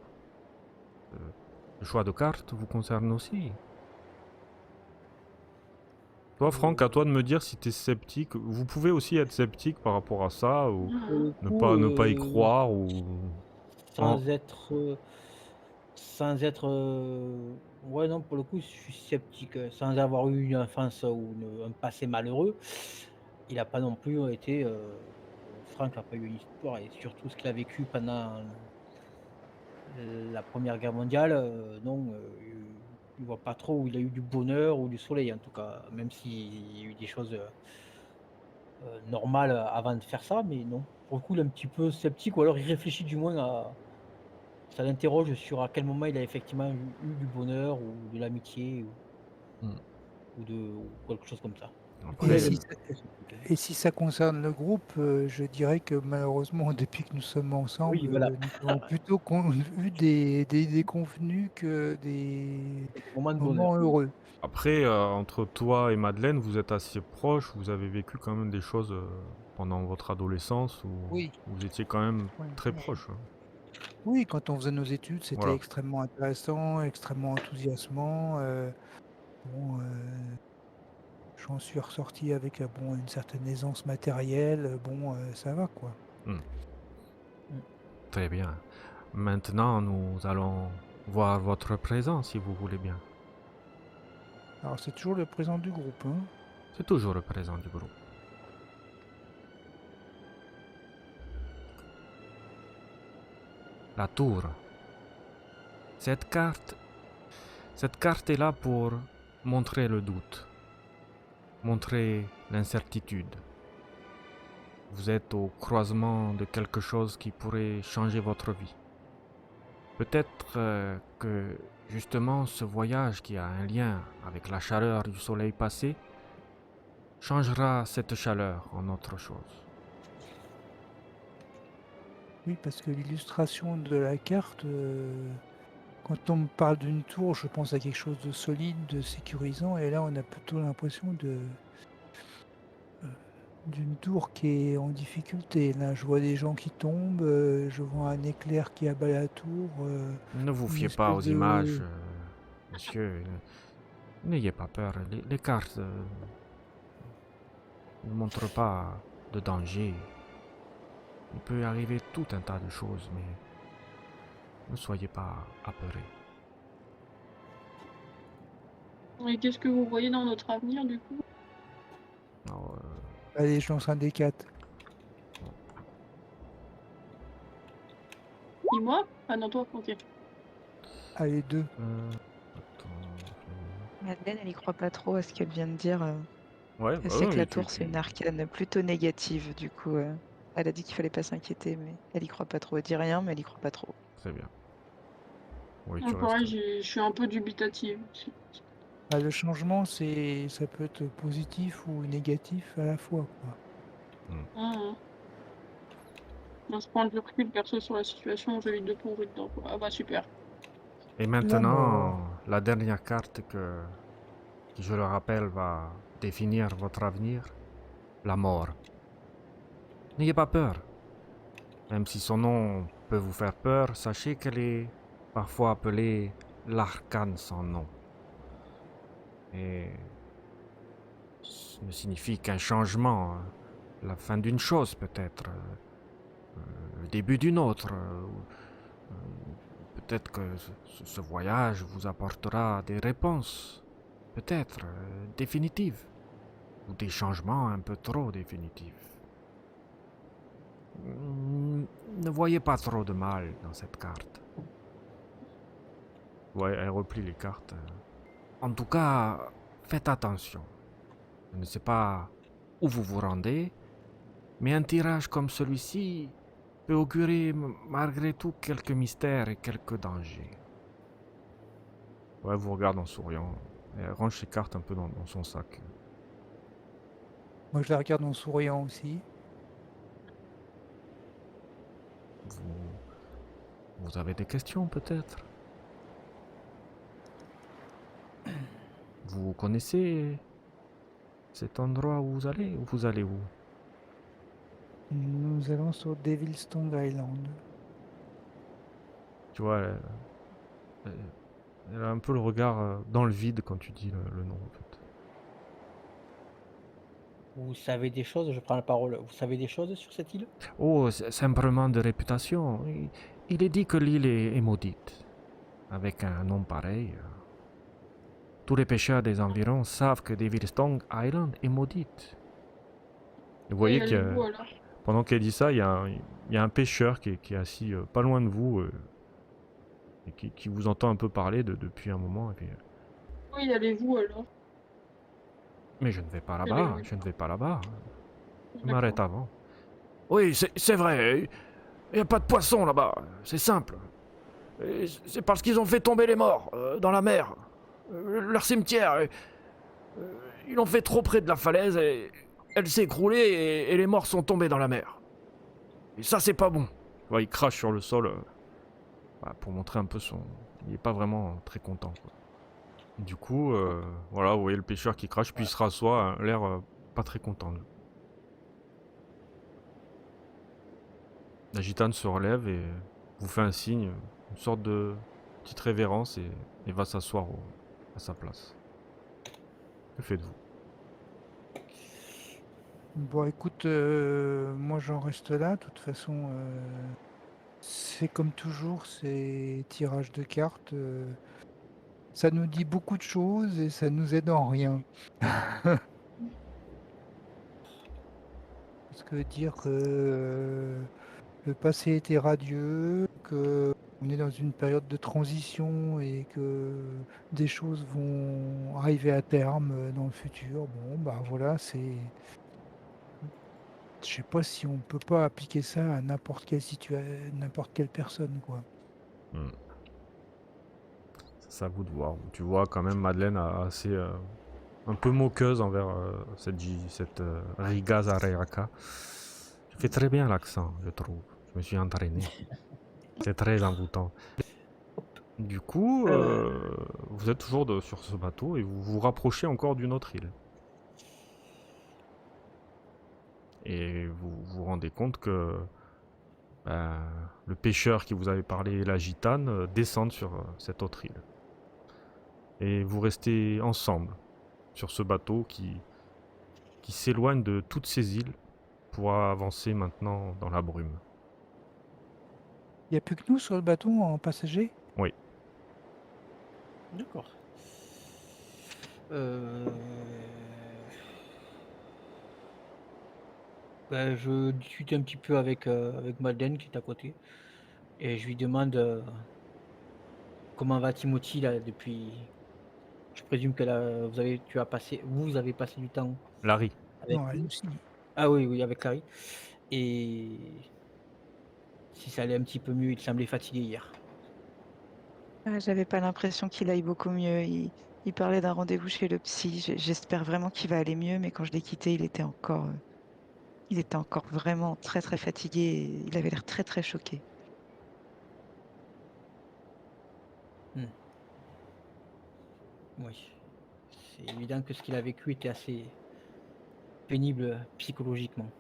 le choix de cartes vous concerne aussi. Toi, Franck, à toi de me dire si tu es sceptique. Vous pouvez aussi être sceptique par rapport à ça, ou Pour le ne pas y coup, croire, ou... sans être, ouais, non, pour le coup, je suis sceptique, sans avoir eu une enfance ou un passé malheureux. Il a pas non plus été, Franck a pas eu une histoire et surtout ce qu'il a vécu pendant la Première Guerre mondiale, non, il voit pas trop où il a eu du bonheur ou du soleil en tout cas, même s'il y a eu des choses, normales avant de faire ça, mais non. Pour le coup, il est un petit peu sceptique ou alors il réfléchit du moins à ça l'interroge sur à quel moment il a effectivement eu du bonheur ou de l'amitié Hmm. ou quelque chose comme ça. Et Après, si ça concerne le groupe, je dirais que malheureusement, depuis que nous sommes ensemble, Oui, voilà. nous avons plutôt eu des convenus que des C'est des moments de bonheur. moments heureux. après, entre toi et Madeleine, vous êtes assez proches, vous avez vécu quand même des choses pendant votre adolescence où Oui, vous étiez quand même ouais, très ouais. proches, hein. Oui, quand on faisait nos études, c'était Voilà. extrêmement intéressant, extrêmement enthousiasmant. Bon, j'en suis ressorti avec bon, une certaine aisance matérielle. Bon, ça va quoi. Hmm. Mm. Très bien. Maintenant, nous allons voir votre présent, si vous voulez bien. Alors c'est toujours le présent du groupe, hein. C'est toujours le présent du groupe. La tour. Cette carte est là pour montrer le doute, montrer l'incertitude. Vous êtes au croisement de quelque chose qui pourrait changer votre vie. Peut-être que justement ce voyage qui a un lien avec la chaleur du soleil passé changera cette chaleur en autre chose. Oui, parce que l'illustration de la carte, quand on me parle d'une tour, je pense à quelque chose de solide, de sécurisant, et là on a plutôt l'impression d'une tour qui est en difficulté. Là, je vois des gens qui tombent, je vois un éclair qui abat la tour, Ne vous une fiez pas aux espèce images, de... monsieur. N'ayez pas peur. Les cartes ne montrent pas de danger. Il peut arriver tout un tas de choses, mais ne soyez pas apeurés. Et qu'est-ce que vous voyez dans notre avenir, du coup? Alors, Allez, je lance un D4. Dis-moi? Ah non, toi, ok. Allez, 2. Madeleine, elle y croit pas trop à ce qu'elle vient de dire. Ouais, Elle sait que la tour, c'est une arcane plutôt négative, du coup. Elle a dit qu'il fallait pas s'inquiéter, mais elle y croit pas trop. Elle dit rien, mais elle y croit pas trop. Très bien. Oui, Moi, tu pareil, restes. je suis un peu dubitative aussi. Ah, le changement, ça peut être positif ou négatif à la fois, quoi. On se prend du recul perso sur la situation, j'évite de plonger dedans, quoi. Ah bah super. Et mort. maintenant, la dernière carte qui, je le rappelle, va définir votre avenir, la mort. N'ayez pas peur. Même si son nom peut vous faire peur, sachez qu'elle est parfois appelée l'arcane sans nom. Et ce ne signifie qu'un changement, la fin d'une chose peut-être, le début d'une autre. Peut-être que ce voyage vous apportera des réponses, peut-être définitives, ou des changements un peu trop définitifs. Ne voyez pas trop de mal dans cette carte. Ouais, elle replie les cartes. En tout cas, faites attention. Je ne sais pas où vous vous rendez, mais un tirage comme celui-ci peut augurer malgré tout quelques mystères et quelques dangers. Ouais, vous regarde en souriant. Et elle range ses cartes un peu dans son sac. Moi, je la regarde en souriant aussi. Vous avez des questions peut-être? Vous connaissez cet endroit où vous allez? Vous allez où? Nous allons sur Devilstone Island. Tu vois, elle a un peu le regard dans le vide quand tu dis le nom en fait. Vous savez des choses, je prends la parole. Vous savez des choses sur cette île? Oh, simplement de réputation. Il est dit que l'île est maudite. Avec un nom pareil. Tous les pêcheurs des environs savent que Devilstone Island est maudite. Vous voyez que pendant qu'elle dit ça, il y a un pêcheur qui est assis pas loin de vous et qui vous entend un peu parler depuis un moment. Et puis, Oui, allez-vous alors? mais je ne vais pas là-bas, je ne vais pas là-bas. Je m'arrête D'accord. avant. Oui, c'est vrai. Il n'y a pas de poissons là-bas. C'est simple. Et c'est parce qu'ils ont fait tomber les morts dans la mer. Leur cimetière. Ils l'ont fait trop près de la falaise et elle s'est écroulée et les morts sont tombés dans la mer. Et ça, c'est pas bon. Ouais, il crache sur le sol pour montrer un peu son... Il est pas vraiment très content, quoi. Du coup, voilà, vous voyez le pêcheur qui crache, puis il se rassoit, l'air pas très content. Lui. La gitane se relève et vous fait un signe, une sorte de petite révérence et va s'asseoir à sa place. Que faites-vous? Bon, écoute, moi j'en reste là. De toute façon, c'est comme toujours, ces tirages de cartes. Ça nous dit beaucoup de choses et ça nous aide en rien. Parce que dire que le passé était radieux, qu'on est dans une période de transition et que des choses vont arriver à terme dans le futur, bon, bah voilà, c'est... Je sais pas si on peut pas appliquer ça à n'importe quelle n'importe quelle personne, quoi. C'est à vous de voir. Tu vois quand même Madeleine assez un peu moqueuse envers cette Riga Zareaka. Tu fais très bien l'accent, je trouve. Je me suis entraîné. C'est très envoûtant. Du coup, vous êtes toujours sur ce bateau et vous vous rapprochez encore d'une autre île. Et vous vous rendez compte que le pêcheur qui vous avait parlé et la gitane descendent sur cette autre île. Et vous restez ensemble sur ce bateau qui s'éloigne de toutes ces îles pour avancer maintenant dans la brume. Il n'y a plus que nous sur le bateau en passager? Oui. D'accord. Je discute un petit peu avec Madeleine qui est à côté et je lui demande comment va Timothy là depuis. Je présume que là vous avez passé du temps Larry. avec Non, elle lui. aussi. Ah oui, avec Larry. Et si ça allait un petit peu mieux, il semblait fatigué hier. J'avais pas l'impression qu'il aille beaucoup mieux. Il parlait d'un rendez-vous chez le psy. J'espère vraiment qu'il va aller mieux, mais quand je l'ai quitté, il était encore vraiment très très fatigué. Et il avait l'air très très choqué. Oui. C'est évident que ce qu'il a vécu était assez pénible psychologiquement.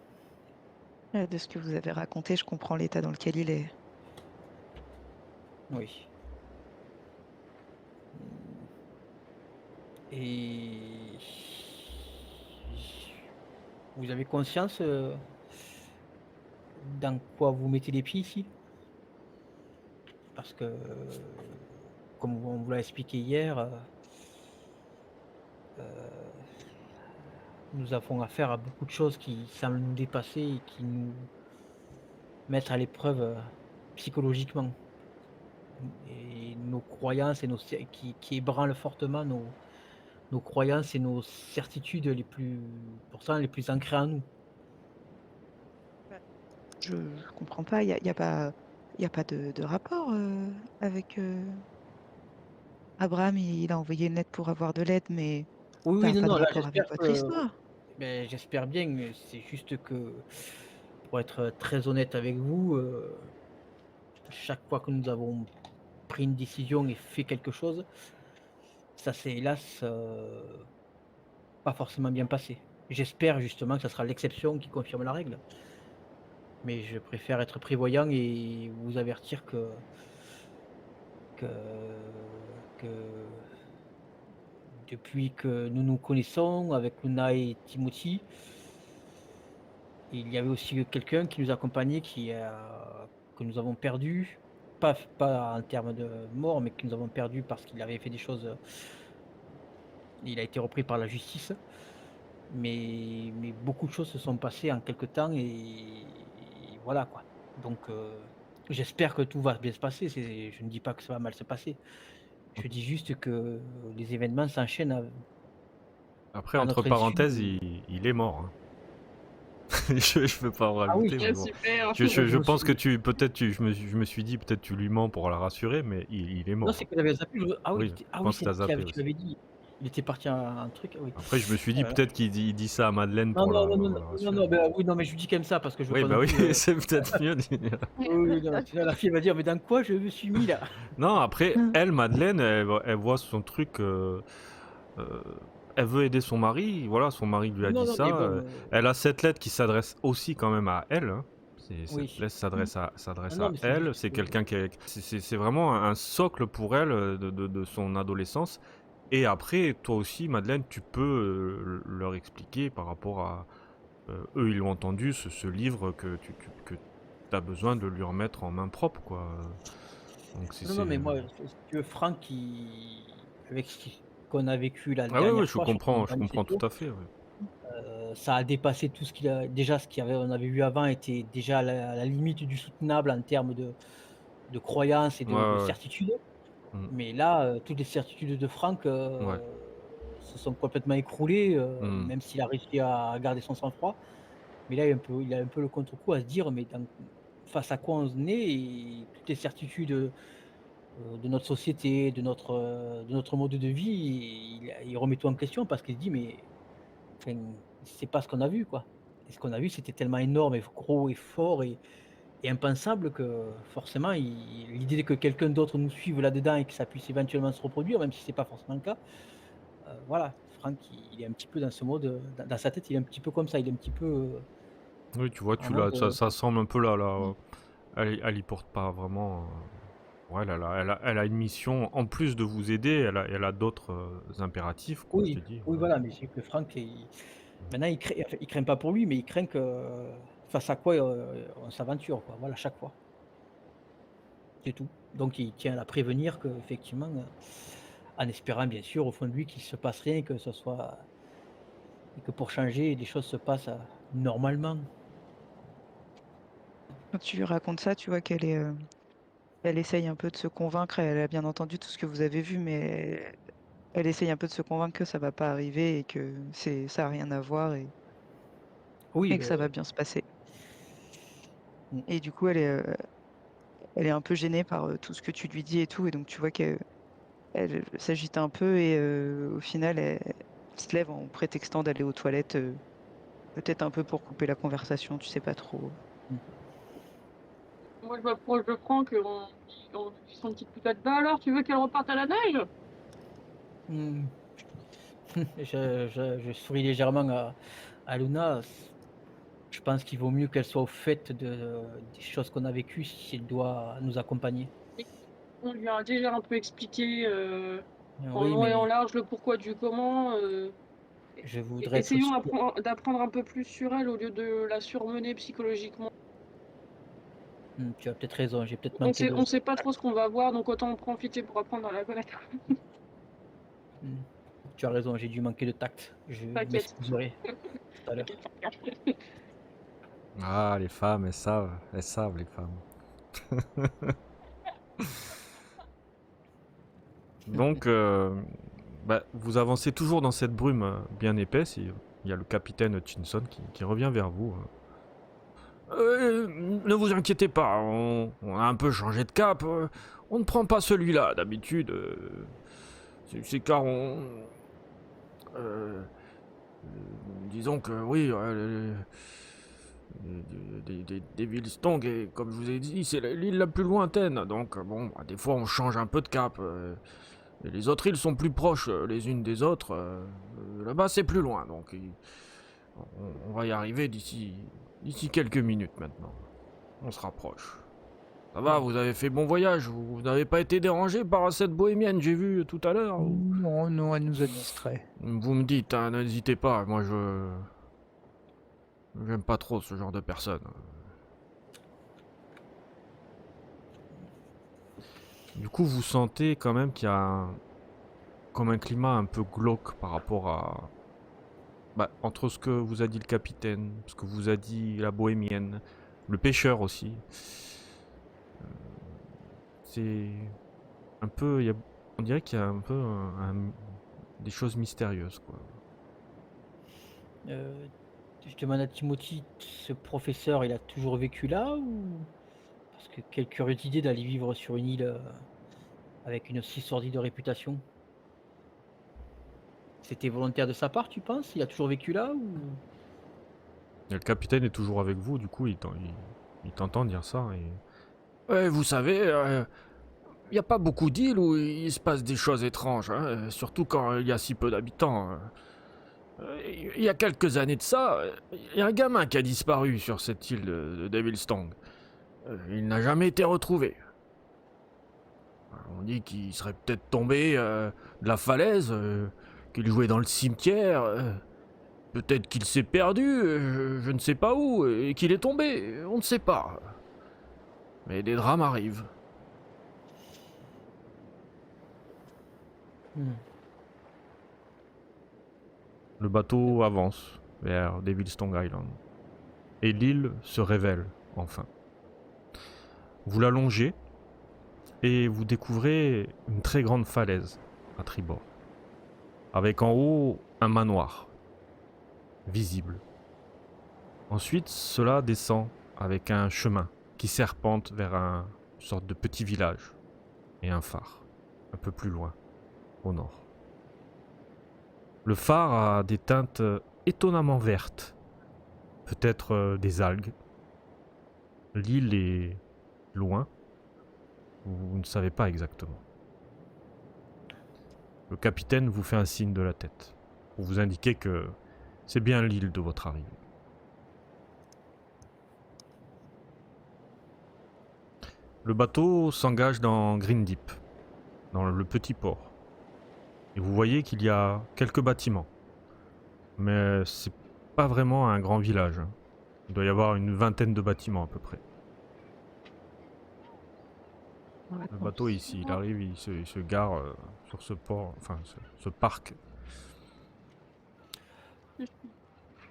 De ce que vous avez raconté, je comprends l'état dans lequel il est. Oui. Et vous avez conscience dans quoi vous mettez les pieds ici? Parce que, comme on vous l'a expliqué hier, nous avons affaire à beaucoup de choses qui semblent nous dépasser et qui nous mettent à l'épreuve psychologiquement. Et nos croyances et qui ébranlent fortement nos croyances et nos certitudes pourtant les plus ancrées en nous. Je comprends pas. Il y a pas de rapport avec Abraham. Il a envoyé une lettre pour avoir de l'aide, mais ça n'a pas de Non, là rapport avec votre histoire. j'espère bien, mais c'est juste que, pour être très honnête avec vous, chaque fois que nous avons pris une décision et fait quelque chose, ça s'est hélas pas forcément bien passé. J'espère justement que ça sera l'exception qui confirme la règle. Mais je préfère être prévoyant et vous avertir que depuis que nous nous connaissons avec Luna et Timothy, il y avait aussi quelqu'un qui nous accompagnait que nous avons perdu, pas en termes de mort, mais que nous avons perdu parce qu'il avait fait des choses. Il a été repris par la justice, mais beaucoup de choses se sont passées en quelque temps et voilà quoi. Donc j'espère que tout va bien se passer. Je ne dis pas que ça va mal se passer. Je dis juste que les événements s'enchaînent. Après, entre parenthèses, il est mort. Hein. je peux pas en rajouter. Oui, mais bon. super. Je pense que je me suis dit peut-être tu lui mens pour la rassurer, mais il est mort. Non, c'est que j'avais zappé. Oui, je pense que t'as zappé tu l'avais dit. Il était parti un truc, oui. Après, je me suis dit Euh, peut-être qu'il dit ça à Madeleine non, pour non, non, non, la non, non, rassurer. non, ben, oui, non, mais je lui dis comme ça parce que je veux Oui, pas bah non oui, plus. c'est peut-être mieux. Oui, oui, non, sinon la fille va dire, mais dans quoi je me suis mis là? Non, après, elle, Madeleine, elle voit son truc. Euh, Elle veut aider son mari. Voilà, son mari lui a Non, dit non, mais ça. bon, Elle a cette lettre qui s'adresse aussi quand même à elle, hein. Cette oui. lettre s'adresse Ah non, à mais c'est elle. juste C'est que. quelqu'un c'est vraiment un socle pour elle de son adolescence. Et après, toi aussi, Madeleine, tu peux leur expliquer par rapport à... eux, ils l'ont entendu, ce livre que tu as besoin de lui remettre en main propre, quoi. Donc Non, non, mais moi, si tu veux, Franck, avec ce qu'on a vécu la Ah oui, oui, dernière fois, surtout dans le je dernier comprends tout séjour, à fait. Ouais. ça a dépassé tout ce qu'il a. Déjà, on avait vu avant était déjà à la limite du soutenable en termes de croyances et Ouais, de ouais, ouais. certitudes. Mm. Mais là, toutes les certitudes de Franck Ouais. se sont complètement écroulées, Mm. même s'il a réussi à garder son sang-froid. Mais là, il a un peu le contre-coup à se dire, mais face à quoi on est et toutes les certitudes de notre société, de notre mode de vie, il remet tout en question parce qu'il se dit, mais enfin, c'est pas ce qu'on a vu, quoi. Et ce qu'on a vu, c'était tellement énorme et gros et fort et impensable que forcément, l'idée que quelqu'un d'autre nous suive là-dedans et que ça puisse éventuellement se reproduire, même si c'est pas forcément le cas, voilà, Franck, il est un petit peu dans ce mode, dans sa tête, il est un petit peu comme ça, il est un petit peu, Oui, tu vois, en mode, ça semble un peu là, elle y porte pas vraiment. Ouais, elle a une mission, en plus de vous aider, elle a d'autres impératifs, quoi, je te oui, dis. oui, voilà, mais c'est que Franck, maintenant il craint pas pour lui, mais il craint que face à quoi, on s'aventure, quoi, voilà, chaque fois, c'est tout. Donc il tient à la prévenir qu'effectivement, en espérant bien sûr au fond de lui qu'il se passe rien, que ce soit et que pour changer, les choses se passent, normalement. Quand tu lui racontes ça, tu vois elle essaye un peu de se convaincre. Elle a bien entendu tout ce que vous avez vu, mais elle essaye un peu de se convaincre que ça va pas arriver et que ça a rien à voir Oui, et que ça va beh, bien se passer. mmh, Et du coup, elle est un peu gênée par tout ce que tu lui dis et tout. Et donc, tu vois qu'elle s'agite un peu et au final, elle se lève en prétextant d'aller aux toilettes, peut-être un peu pour couper la conversation, tu sais pas trop. mmh, Moi, je m'approche de Franck, on lui dit son petit picote. Bah alors, tu veux qu'elle reparte à la neige? mmh. Je souris légèrement à Luna. Je pense qu'il vaut mieux qu'elle soit au fait des choses qu'on a vécues si elle doit nous accompagner. Et on lui a déjà un peu expliqué en Oui, long et en mais large le pourquoi du comment. je voudrais être Essayons sûr. d'apprendre un peu plus sur elle au lieu de la surmener psychologiquement. Tu as peut-être raison, j'ai peut-être On manqué sait, de on sait pas trop ce qu'on va voir, donc autant en profiter pour apprendre à la connaître. mmh, tu as raison, j'ai dû manquer de tact. Je T'inquiète. m'excuserai tout à l'heure. T'inquiète, t'inquiète. Ah, les femmes, elles savent, les femmes. Donc, bah, vous avancez toujours dans cette brume bien épaisse. Et il y a le capitaine Hutchinson qui revient vers vous. Ne vous inquiétez pas, on a un peu changé de cap. On ne prend pas celui-là d'habitude. C'est car euh, disons que oui, des villes Stong, et comme je vous ai dit, c'est l'île la plus lointaine. Donc, bon, bah, des fois on change un peu de cap. Et les autres îles sont plus proches les unes des autres. Là-bas, c'est plus loin. Donc, on va y arriver d'ici quelques minutes maintenant. On se rapproche. Ça va, Mmh. vous avez fait bon voyage. Vous n'avez pas été dérangé par cette bohémienne, j'ai vu tout à l'heure. Non, non, elle nous a distrait. Vous me dites, hein, n'hésitez pas. Moi, j'aime pas trop ce genre de personnes. Du coup, vous sentez quand même qu'il y a comme un climat un peu glauque par rapport à... Bah, entre ce que vous a dit le capitaine, ce que vous a dit la bohémienne, le pêcheur aussi. C'est un peu... on dirait qu'il y a un peu des choses mystérieuses, quoi. Je demande à Timothy, ce professeur, il a toujours vécu là ou parce que quelle curiosité d'aller vivre sur une île, avec une si sordide réputation. C'était volontaire de sa part, tu penses? Il a toujours vécu là ou? Et le capitaine est toujours avec vous, du coup, il t'entend dire ça. Et... Ouais, vous savez, il n'y a pas beaucoup d'îles où il se passe des choses étranges, hein, surtout quand il y a si peu d'habitants. Il y a quelques années de ça, il y a un gamin qui a disparu sur cette île de Devilstone. Il n'a jamais été retrouvé. On dit qu'il serait peut-être tombé de la falaise, qu'il jouait dans le cimetière. Peut-être qu'il s'est perdu, je ne sais pas où, et qu'il est tombé, on ne sait pas. Mais des drames arrivent. Le bateau avance vers Devilstone Island. Et l'île se révèle, enfin. Vous la longez, et vous découvrez une très grande falaise à tribord. Avec en haut un manoir, visible. Ensuite, cela descend avec un chemin qui serpente vers une sorte de petit village et un phare, un peu plus loin, au nord. Le phare a des teintes étonnamment vertes, peut-être des algues. L'île est loin, vous ne savez pas exactement. Le capitaine vous fait un signe de la tête, pour vous indiquer que c'est bien l'île de votre arrivée. Le bateau s'engage dans Green Deep, dans le petit port. Et vous voyez qu'il y a quelques bâtiments. Mais c'est pas vraiment un grand village. Il doit y avoir une vingtaine de bâtiments à peu près. Le bateau ici, il arrive, il se gare sur ce port, enfin ce parc.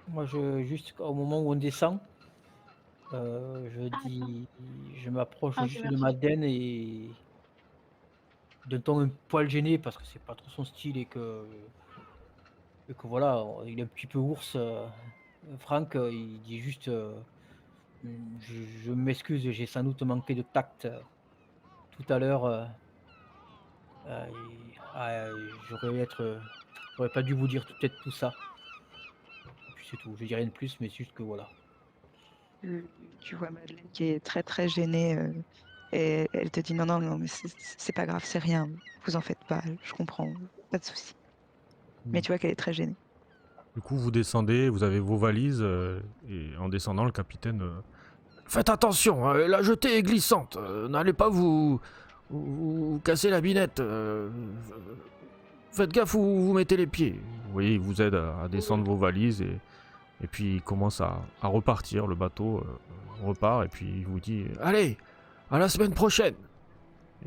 Moi, juste au moment où on descend, je m'approche juste de Madeleine et d'un ton un poil gêné parce que c'est pas trop son style et que voilà, il est un petit peu ours. Franck, il dit juste, je m'excuse, j'ai sans doute manqué de tact tout à l'heure. J'aurais pas dû vous dire peut-être tout ça. Et puis c'est tout. Je dis rien de plus, mais c'est juste que voilà. Tu vois Madeleine qui est très très gênée et elle te dit non, mais c'est pas grave, c'est rien, vous en faites pas, je comprends, pas de souci. Mais tu vois qu'elle est très gênée. Du coup, vous descendez, vous avez vos valises, et en descendant, le capitaine... Faites attention, la jetée est glissante, n'allez pas vous casser la binette. Faites gaffe où vous mettez les pieds. Vous voyez, il vous aide à descendre vos valises et puis il commence à repartir, le bateau repart et puis il vous dit « Allez, à la semaine prochaine !»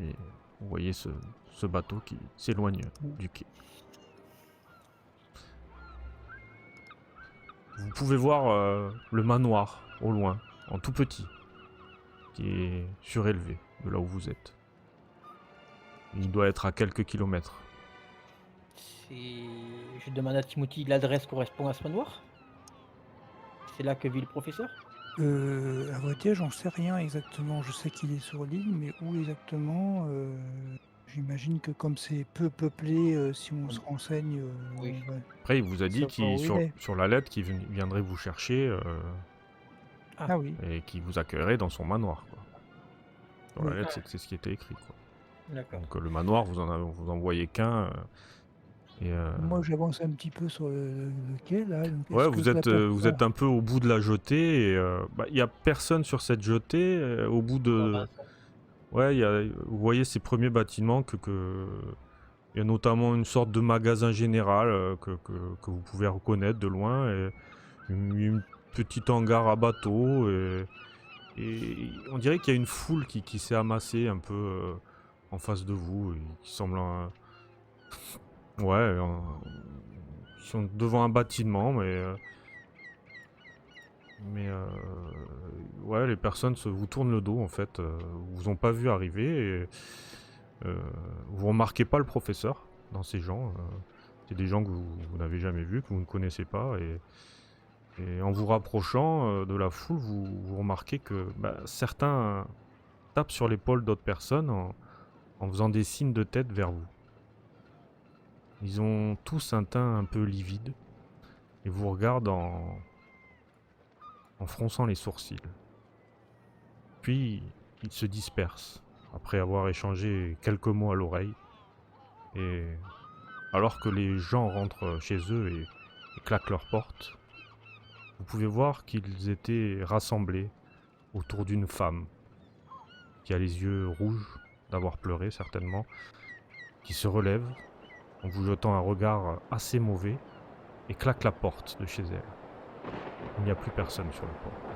Et vous voyez ce bateau qui s'éloigne du quai. Vous pouvez voir le manoir au loin, en tout petit, qui est surélevé de là où vous êtes. Il doit être à quelques kilomètres. Je demande à Timothy, l'adresse correspond à ce manoir? C'est là que vit le professeur? À vrai dire, j'en sais rien exactement. Je sais qu'il est sur l'île, mais où exactement j'imagine que comme c'est peu peuplé, si on se renseigne... Oui. Après, il vous a dit sur la lettre qu'il viendrait vous chercher oui. et qu'il vous accueillerait dans son manoir. Quoi. Sur la Oui. lettre, c'est ce qui était écrit. Quoi. D'accord. Donc le manoir, vous en voyez qu'un. Moi, j'avance un petit peu sur le quai, là. Donc ouais, vous êtes un peu au bout de la jetée. Et il n'y a personne sur cette jetée. Au bout de... Ouais, vous voyez ces premiers bâtiments il y a notamment une sorte de magasin général que vous pouvez reconnaître de loin. Et une petite hangar à bateau. Et on dirait qu'il y a une foule qui s'est amassée un peu en face de vous. Et qui semble... Ouais, ils sont devant un bâtiment, mais ouais, les personnes vous tournent le dos en fait, vous ont pas vu arriver et vous remarquez pas le professeur dans ces gens. C'est des gens que vous n'avez jamais vus, que vous ne connaissez pas et en vous rapprochant de la foule, vous remarquez que certains tapent sur l'épaule d'autres personnes en faisant des signes de tête vers vous. Ils ont tous un teint un peu livide et vous regardent en fronçant les sourcils. Puis ils se dispersent après avoir échangé quelques mots à l'oreille. Et alors que les gens rentrent chez eux et claquent leurs portes, vous pouvez voir qu'ils étaient rassemblés autour d'une femme qui a les yeux rouges d'avoir pleuré certainement, qui se relève en vous jetant un regard assez mauvais et claque la porte de chez elle. Il n'y a plus personne sur le pont.